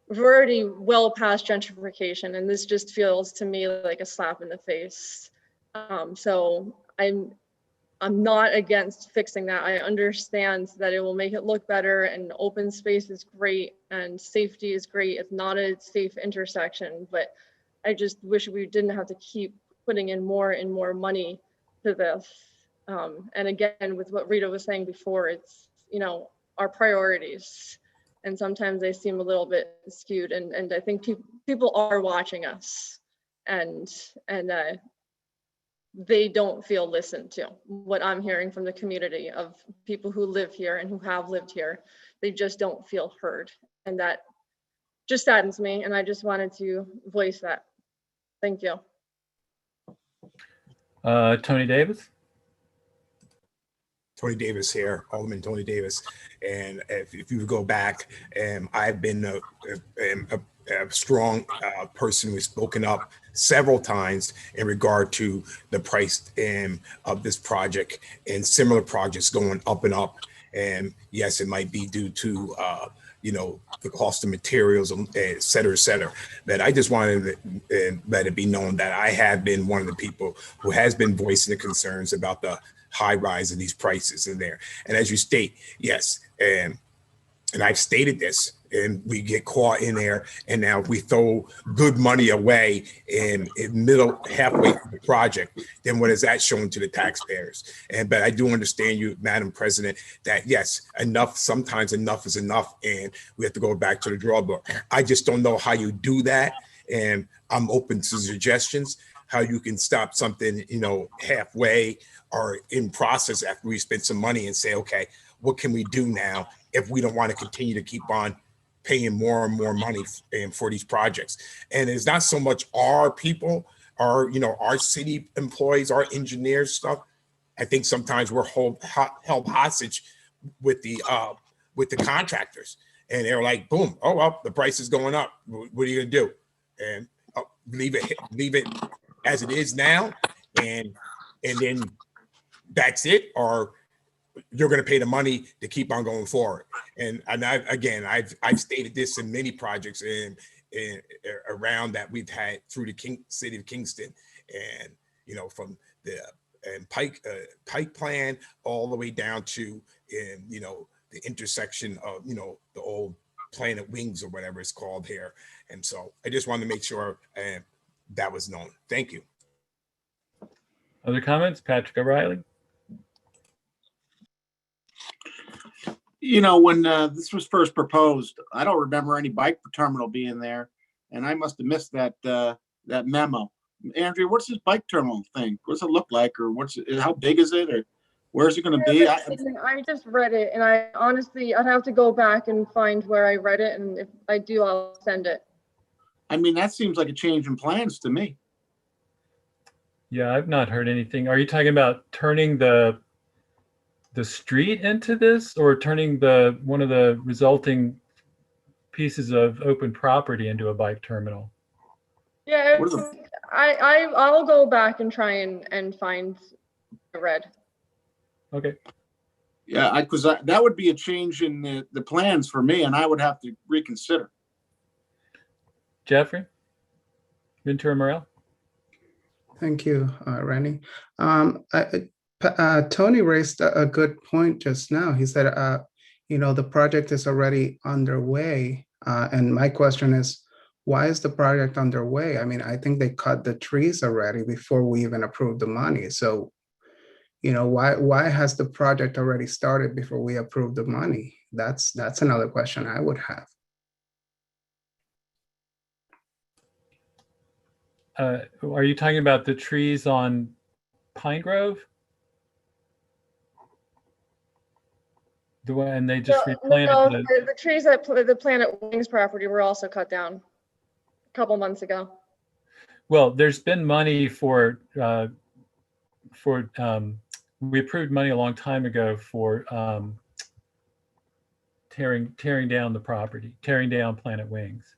Speaker 3: we're already well past gentrification, and this just feels to me like a slap in the face. So I'm not against fixing that. I understand that it will make it look better, and open space is great and safety is great. It's not a safe intersection, but I just wish we didn't have to keep putting in more and more money to this. And again, with what Rita was saying before, it's, you know, our priorities. And sometimes they seem a little bit skewed, and I think people are watching us, and they don't feel listened to. What I'm hearing from the community of people who live here and who have lived here, they just don't feel heard, and that just saddens me. And I just wanted to voice that. Thank you.
Speaker 2: Tony Davis.
Speaker 5: Tony Davis here, Alderman Tony Davis. And if you go back, I've been a strong person who's spoken up several times in regard to the price of this project and similar projects going up and up. And yes, it might be due to you know, the cost of materials, et cetera, that I just wanted to let it be known that I have been one of the people who has been voicing the concerns about the high rise of these prices in there. And as you state, yes, and I've stated this, and we get caught in there, and now we throw good money away in halfway through the project, then what is that showing to the taxpayers? But I do understand you, Madam President, that yes, sometimes enough is enough, and we have to go back to the drawing board. I just don't know how you do that, and I'm open to suggestions how you can stop something, you know, halfway or in process after we spend some money and say, okay, what can we do now if we don't want to continue to keep on paying more and more money for these projects? And it's not so much our people, our city employees, our engineers stuff. I think sometimes we're held hostage with the contractors, and they're like, boom, oh well, the price is going up. What are you gonna do? And leave it as it is now, and then that's it, or you're going to pay the money to keep on going forward. And I've stated this in many projects and around that we've had through the city of Kingston, and from the Pike plan all the way down to the intersection of the old Planet Wings or whatever it's called here. And so I just wanted to make sure that was known. Thank you.
Speaker 2: Other comments? Patrick O'Reilly.
Speaker 9: When this was first proposed, I don't remember any bike terminal being there, and I must have missed that memo. Andrea, what's this bike terminal thing? What's it look like, or how big is it, or where's it going to be?
Speaker 3: I just read it, and I'd have to go back and find where I read it, and if I do, I'll send it.
Speaker 9: I mean, that seems like a change in plans to me.
Speaker 2: Yeah, I've not heard anything. Are you talking about turning the street into this, or turning one of the resulting pieces of open property into a bike terminal?
Speaker 3: Yeah, I'll go back and try and find the red.
Speaker 2: Okay.
Speaker 9: Yeah, because that would be a change in the plans for me, and I would have to reconsider.
Speaker 2: Jeffrey? Ventura Morel?
Speaker 6: Thank you, Randy. Tony raised a good point just now. He said, the project is already underway. And my question is, why is the project underway? I mean, I think they cut the trees already before we even approved the money. So, why has the project already started before we approved the money? That's another question I would have.
Speaker 2: Are you talking about the trees on Pine Grove? The one, and they just replanted
Speaker 3: the trees at the Planet Wings property were also cut down a couple months ago.
Speaker 2: Well, there's been money for we approved money a long time ago for tearing down the property, tearing down Planet Wings.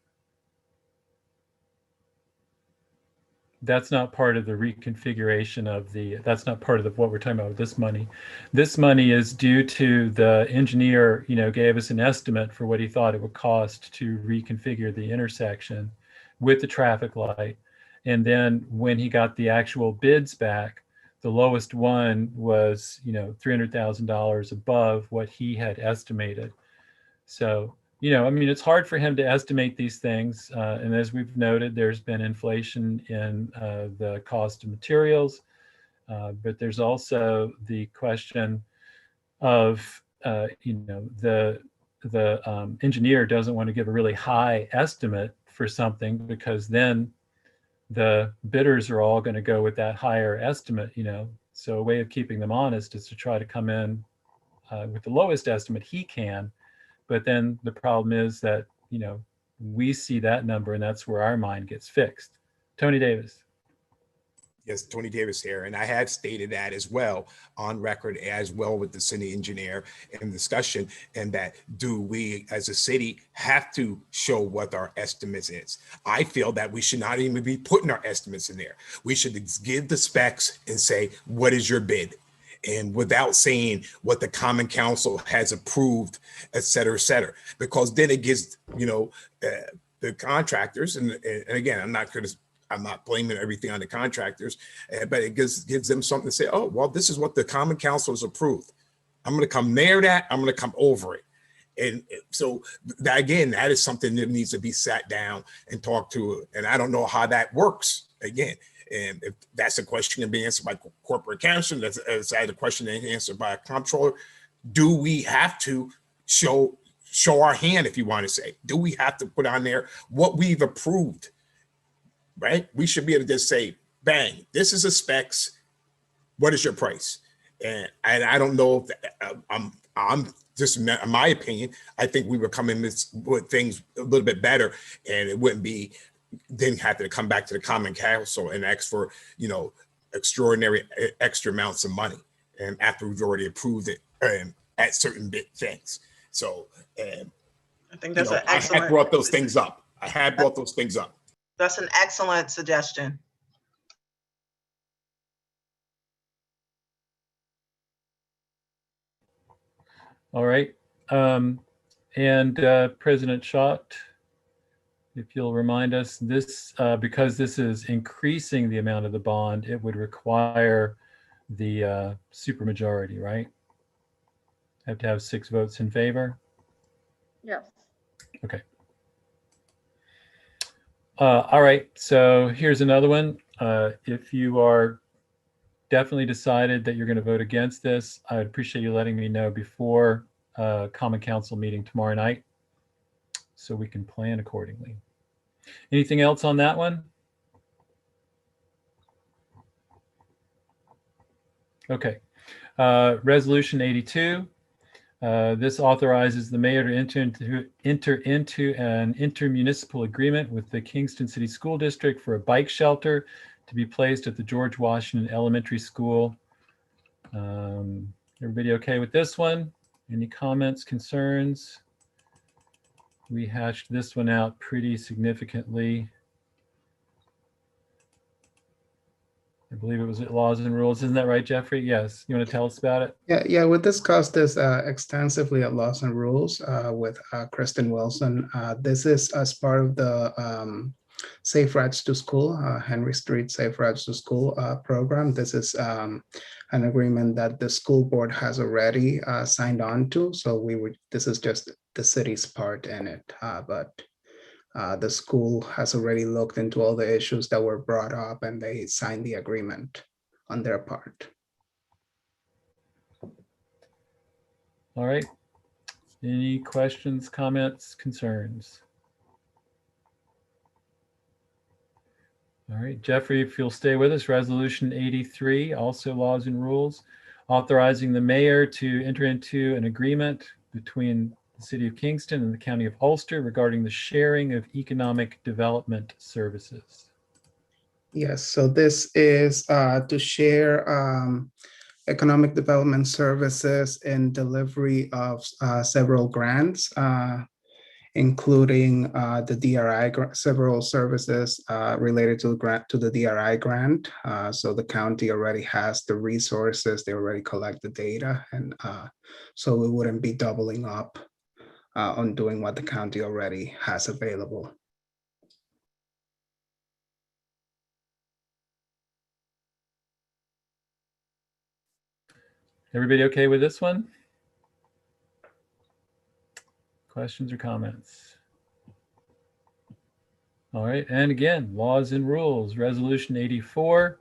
Speaker 2: That's not part of the reconfiguration that's not part of what we're talking about with this money. This money is due to the engineer, gave us an estimate for what he thought it would cost to reconfigure the intersection with the traffic light. And then when he got the actual bids back, the lowest one was, $300,000 above what he had estimated. So, it's hard for him to estimate these things. And as we've noted, there's been inflation in the cost of materials, but there's also the question of, the engineer doesn't want to give a really high estimate for something, because then the bidders are all going to go with that higher estimate, So a way of keeping them honest is to try to come in with the lowest estimate he can. But then the problem is that, we see that number, and that's where our mind gets fixed. Tony Davis.
Speaker 5: Yes, Tony Davis here. And I have stated that as well on record, as well with the city engineer in discussion, and that do we as a city have to show what our estimates is? I feel that we should not even be putting our estimates in there. We should give the specs and say, what is your bid? And without saying what the Common Council has approved, et cetera, because then it gives, the contractors, and again, I'm not blaming everything on the contractors, but it gives them something to say, oh, well, this is what the Common Council has approved. I'm going to come near that. I'm going to come over it. And so that is something that needs to be sat down and talked to. And I don't know how that works again. And if that's a question to be answered by corporate counsel, that's a question to be answered by a comptroller. Do we have to show our hand, if you want to say? Do we have to put on there what we've approved? Right? We should be able to just say, bang, this is the specs. What is your price? And I don't know if I'm just my opinion. I think we would come in with things a little bit better, and it wouldn't be then have to come back to the common council and ask for, extraordinary extra amounts of money, and after we've already approved it at certain bit things. So,
Speaker 12: I think that's an
Speaker 5: I
Speaker 12: excellent.
Speaker 5: had brought those things up.
Speaker 12: That's an excellent suggestion.
Speaker 2: All right. President Schott, if you'll remind us, this because this is increasing the amount of the bond, it would require the supermajority, right? Have to have 6 votes in favor.
Speaker 3: Yes.
Speaker 2: Okay. All right. So here's another one. If you are definitely decided that you're going to vote against this, I'd appreciate you letting me know before Common Council meeting tomorrow night, so we can plan accordingly. Anything else on that one? Okay. Resolution 82. This authorizes the mayor to enter into an intermunicipal agreement with the Kingston City School District for a bike shelter to be placed at the George Washington Elementary School. Everybody okay with this one? Any comments, concerns? We hashed this one out pretty significantly. I believe it was at Laws and Rules. Isn't that right, Jeffrey? Yes. You want to tell us about it?
Speaker 6: Yeah, we discussed this extensively at Laws and Rules with Kristen Wilson. This is as part of the Safe Routes to School, Henry Street Safe Routes to School program. This is an agreement that the school board has already signed on to. So this is just the city's part in it, but the school has already looked into all the issues that were brought up, and they signed the agreement on their part.
Speaker 2: All right. Any questions, comments, concerns? All right, Jeffrey, if you'll stay with us, Resolution 83, also Laws and Rules, authorizing the mayor to enter into an agreement between the City of Kingston and the County of Ulster regarding the sharing of economic development services.
Speaker 6: Yes, so this is to share economic development services and delivery of several grants, including the DRI, several services related to the DRI grant. So the county already has the resources, they already collect the data, and so we wouldn't be doubling up on doing what the county already has available.
Speaker 2: Everybody okay with this one? Questions or comments? All right, and again, Laws and Rules, Resolution 84.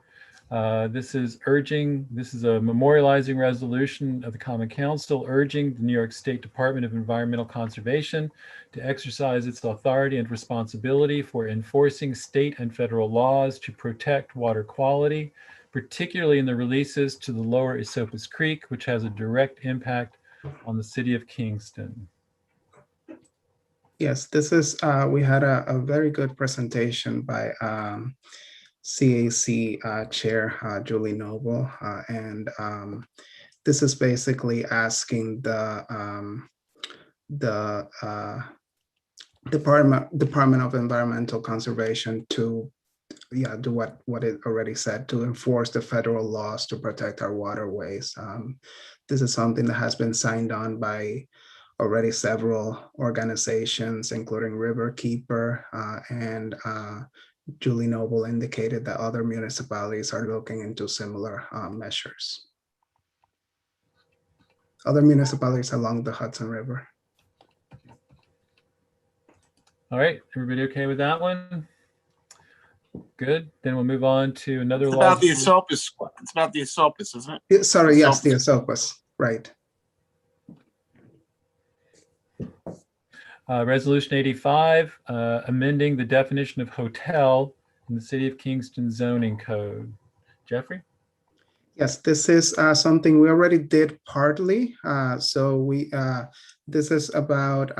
Speaker 2: This is a memorializing resolution of the Common Council urging the New York State Department of Environmental Conservation to exercise its authority and responsibility for enforcing state and federal laws to protect water quality, particularly in the releases to the lower Esopus Creek, which has a direct impact on the city of Kingston.
Speaker 6: Yes, this is, we had a very good presentation by CAC Chair Julie Noble, and this is basically asking the Department of Environmental Conservation to do what it already said, to enforce the federal laws to protect our waterways. This is something that has been signed on by already several organizations, including Riverkeeper, and Julie Noble indicated that other municipalities are looking into similar measures. Other municipalities along the Hudson River.
Speaker 2: All right, everybody okay with that one? Good, then we'll move on to another law.
Speaker 9: About the Esopus. It's about the Esopus, isn't it?
Speaker 6: Sorry, yes, the Esopus, right.
Speaker 2: Resolution 85, amending the definition of hotel in the City of Kingston zoning code. Jeffrey?
Speaker 14: Yes, this is something we already did partly. This is about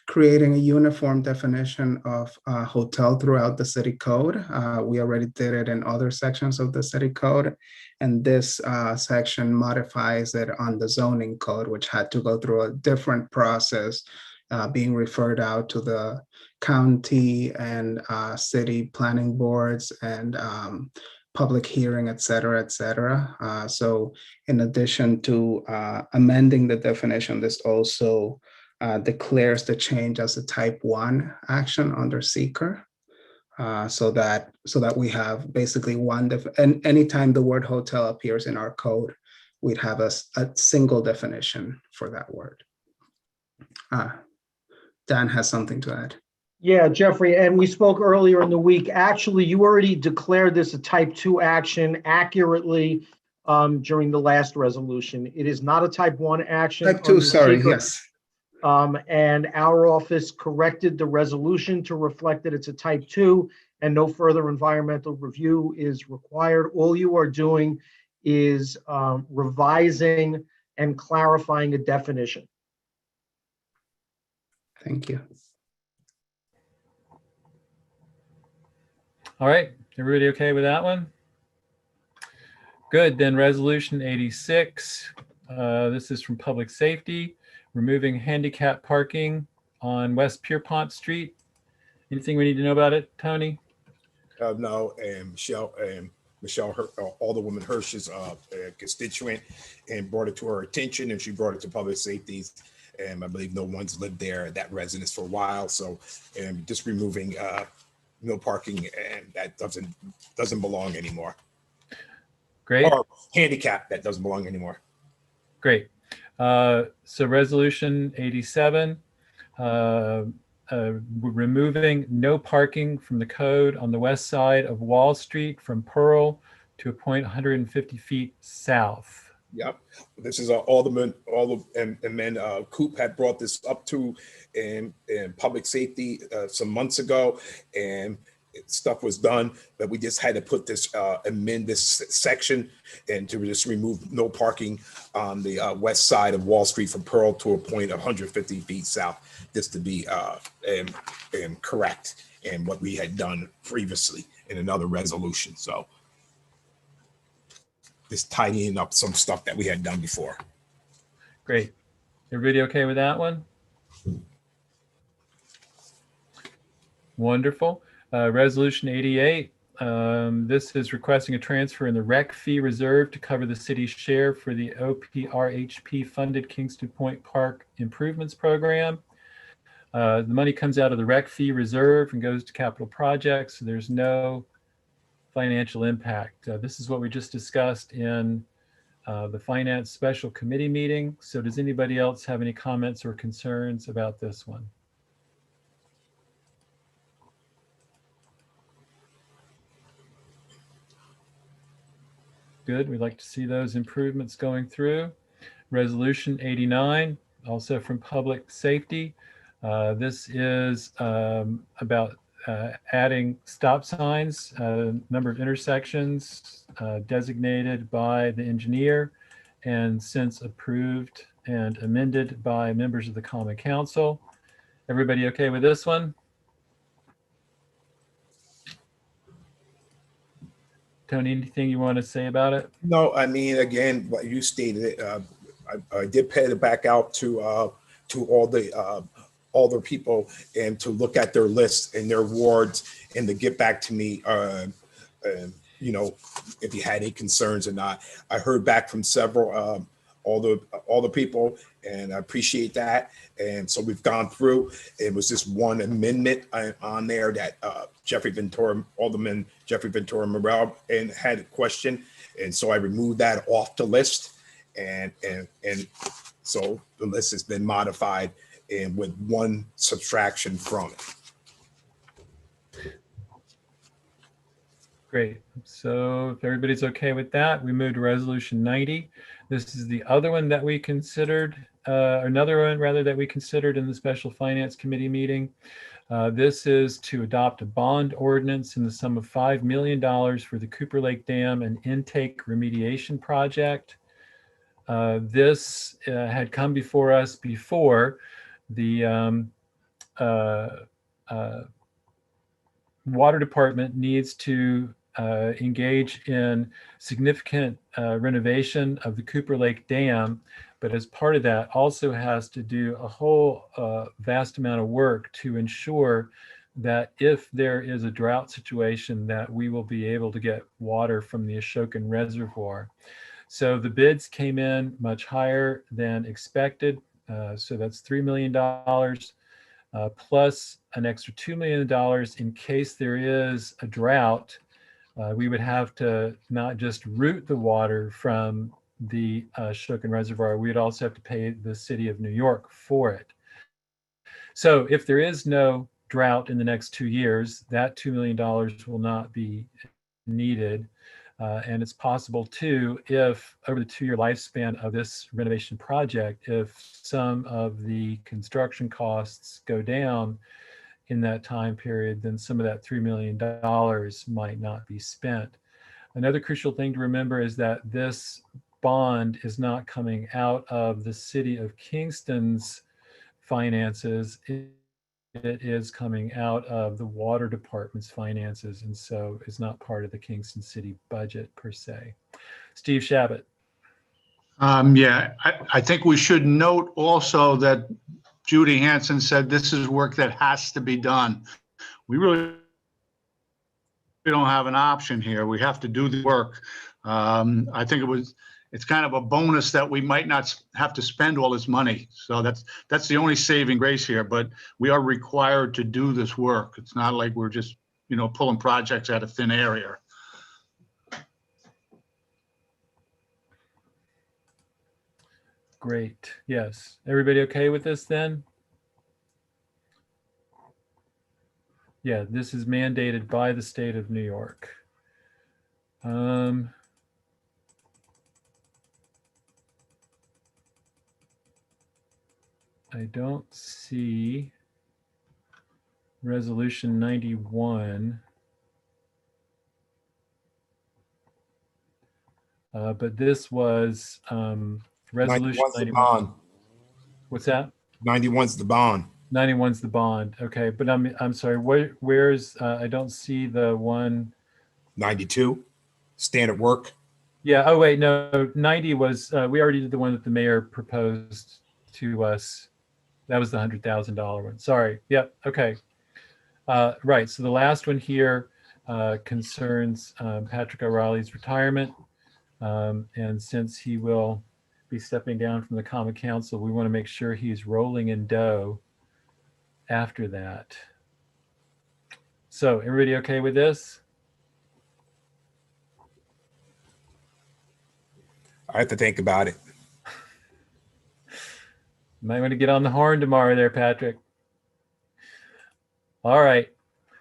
Speaker 14: creating a uniform definition of hotel throughout the city code. We already did it in other sections of the city code. And this section modifies it on the zoning code, which had to go through a different process, being referred out to the county and city planning boards and public hearing, et cetera, et cetera. So in addition to amending the definition, this also declares the change as a type 1 action under seeker. So that we have basically and anytime the word hotel appears in our code, we'd have a single definition for that word. Dan has something to add.
Speaker 11: Yeah, Jeffrey, and we spoke earlier in the week. Actually, you already declared this a type 2 action accurately during the last resolution. It is not a type 1 action.
Speaker 14: Type 2, sorry, yes.
Speaker 11: And our office corrected the resolution to reflect that it's a type 2 and no further environmental review is required. All you are doing is revising and clarifying a definition.
Speaker 14: Thank you.
Speaker 2: All right, everybody okay with that one? Good, then resolution 86. This is from Public Safety, removing handicap parking on West Pierpont Street. Anything we need to know about it, Tony?
Speaker 5: No, and Michelle, Alderwoman Hirsch is a constituent and brought it to her attention, and she brought it to Public Safety. And I believe no one's lived there at that residence for a while. So just removing no parking, and that doesn't belong anymore.
Speaker 2: Great.
Speaker 5: Or handicap, that doesn't belong anymore.
Speaker 2: Great. So resolution 87, removing no parking from the code on the west side of Wall Street from Pearl to a point 150 feet south.
Speaker 5: Yep. This is Alderman, and then Coop had brought this up to in Public Safety some months ago, and stuff was done, but we just had to put this, amend this section and to just remove no parking on the west side of Wall Street from Pearl to a point of 150 feet south, just to be correct in what we had done previously in another resolution. So just tidying up some stuff that we had done before.
Speaker 2: Great. Everybody okay with that one? Wonderful. Resolution 88. This is requesting a transfer in the rec fee reserve to cover the city's share for the OPRHP funded Kingston Point Park Improvements Program. The money comes out of the rec fee reserve and goes to capital projects. So there's no financial impact. This is what we just discussed in the Finance Special Committee meeting. So does anybody else have any comments or concerns about this one? Good. We'd like to see those improvements going through. Resolution 89, also from Public Safety. This is about adding stop signs, number of intersections designated by the engineer and since approved and amended by members of the Common Council. Everybody okay with this one? Tony, anything you want to say about it?
Speaker 5: No, I mean, again, what you stated, I did pay it back out to all the people and to look at their lists and their wards and to get back to me, you know, if you had any concerns or not. I heard back from several, all the people, and I appreciate that. And so we've gone through. It was just one amendment on there that Alderman Jeffrey Ventura Morel and had a question, and so I removed that off the list, and so the list has been modified and with one subtraction from it.
Speaker 2: Great. So if everybody's okay with that, we move to resolution 90. This is the other one that we considered, another one rather that we considered in the Special Finance Committee meeting. This is to adopt a bond ordinance in the sum of $5 million for the Cooper Lake Dam and intake remediation project. This had come before us before. The water department needs to engage in significant renovation of the Cooper Lake Dam, but as part of that also has to do a whole vast amount of work to ensure that if there is a drought situation, that we will be able to get water from the Ashokan Reservoir. So the bids came in much higher than expected. So that's $3 million. Plus an extra $2 million in case there is a drought. We would have to not just route the water from the Ashokan Reservoir, we'd also have to pay the city of New York for it. So if there is no drought in the next 2 years, that $2 million will not be needed. And it's possible too, if over the 2-year lifespan of this renovation project, if some of the construction costs go down in that time period, then some of that $3 million might not be spent. Another crucial thing to remember is that this bond is not coming out of the city of Kingston's finances. It is coming out of the water department's finances, and so is not part of the Kingston City budget per se. Steve Shabbat.
Speaker 4: Yeah, I think we should note also that Judy Hansen said this is work that has to be done. We don't have an option here. We have to do the work. I think it's kind of a bonus that we might not have to spend all this money. So that's the only saving grace here, but we are required to do this work. It's not like we're just, pulling projects out of thin air here.
Speaker 2: Great. Yes. Everybody okay with this then? Yeah, this is mandated by the state of New York. I don't see resolution 91. But this was resolution
Speaker 5: 91's the bond.
Speaker 2: What's that?
Speaker 5: 91's the bond.
Speaker 2: 91's the bond. Okay, but I'm sorry. Where's I don't see the one.
Speaker 5: 92, standard work.
Speaker 2: Yeah. Oh wait, no. 90 was we already did the one that the mayor proposed to us. That was the $100,000 one. Sorry. Yep. Okay. Right. So the last one here concerns Patrick O'Reilly's retirement, and since he will be stepping down from the Common Council, we want to make sure he's rolling in dough after that. So everybody okay with this?
Speaker 5: I have to think about it.
Speaker 2: Might want to get on the horn tomorrow there, Patrick. All right.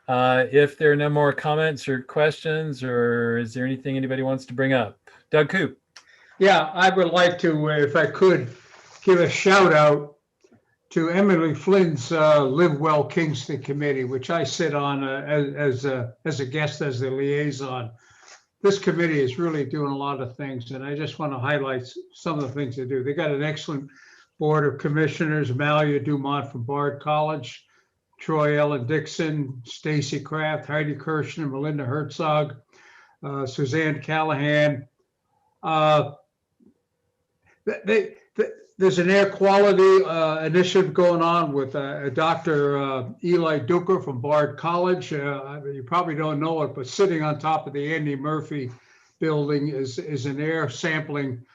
Speaker 2: If there are no more comments or questions, or is there anything anybody wants to bring up? Doug Coop.
Speaker 15: Yeah, I would like to, if I could, give a shout out to Emily Flynn's Live Well Kingston Committee, which I sit on as a guest, as the liaison. This committee is really doing a lot of things, and I just want to highlight some of the things they do. They got an excellent board of commissioners: Malia Dumont from Bard College, Troy Ellen Dixon, Stacy Kraft, Heidi Kirshner, Melinda Herzog, Suzanne Callahan. There's an air quality initiative going on with Dr. Eli Duker from Bard College. You probably don't know it, but sitting on top of the Andy Murphy building is an air sampling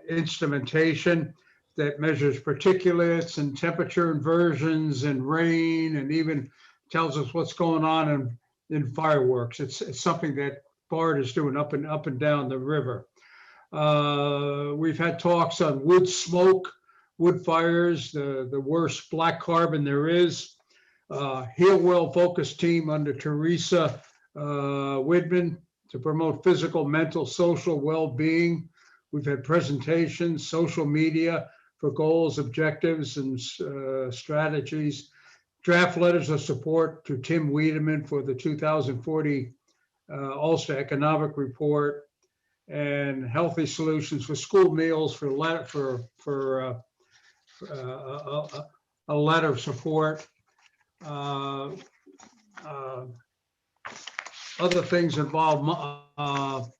Speaker 15: instrumentation that measures particulates and temperature inversions and rain, and even tells us what's going on in fireworks. It's something that Bard is doing up and down the river. We've had talks on wood smoke, wood fires, the worst black carbon there is. Healwell focus team under Teresa Widman to promote physical, mental, social well-being. We've had presentations, social media for goals, objectives, and strategies. draft letters of support to Tim Wiedemann for the 2040 Ulster Economic Report, and healthy solutions for school meals for a letter of support. Other things involve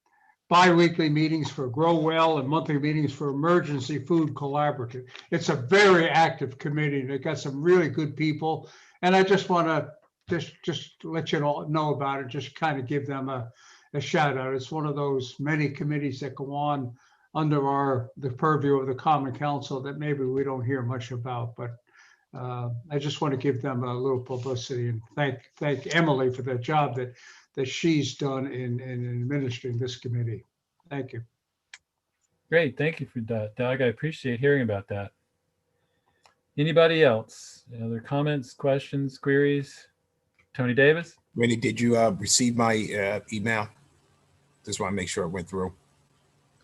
Speaker 15: bi-weekly meetings for Grow Well and monthly meetings for Emergency Food Collaborative. It's a very active committee. They got some really good people. And I just want to just let you all know about it, just kind of give them a shout out. It's one of those many committees that go on under the purview of the Common Council that maybe we don't hear much about, but I just want to give them a little publicity and thank Emily for the job that she's done in administering this committee. Thank you.
Speaker 2: Great. Thank you for that, Doug. I appreciate hearing about that. Anybody else? Any other comments, questions, queries? Tony Davis?
Speaker 5: Rennie, did you receive my email? Just want to make sure it went through.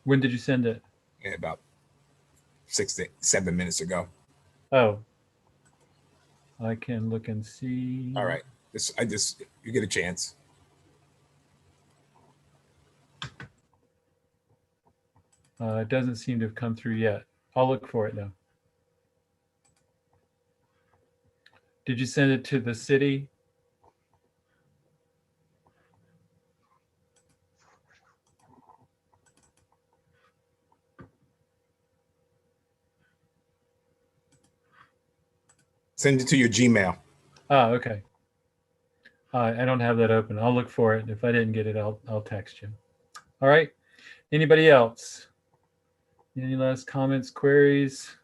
Speaker 2: When did you send it?
Speaker 5: Yeah, about 6 to 7 minutes ago.
Speaker 2: Oh, I can look and see.
Speaker 5: All right. You get a chance.
Speaker 2: It doesn't seem to have come through yet. I'll look for it though. Did you send it to the city?
Speaker 5: Send it to your Gmail.
Speaker 2: Oh, okay. I don't have that open. I'll look for it. If I didn't get it, I'll text you. All right. Anybody else? Any last comments, queries?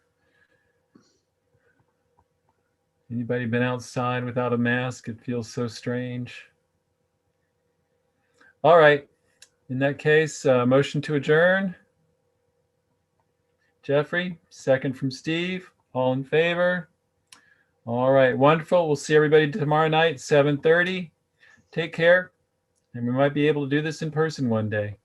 Speaker 2: Anybody been outside without a mask? It feels so strange. All right. In that case, motion to adjourn. Jeffrey, second from Steve. All in favor? All right, wonderful. We'll see everybody tomorrow night, 7:30. Take care. And we might be able to do this in person one day.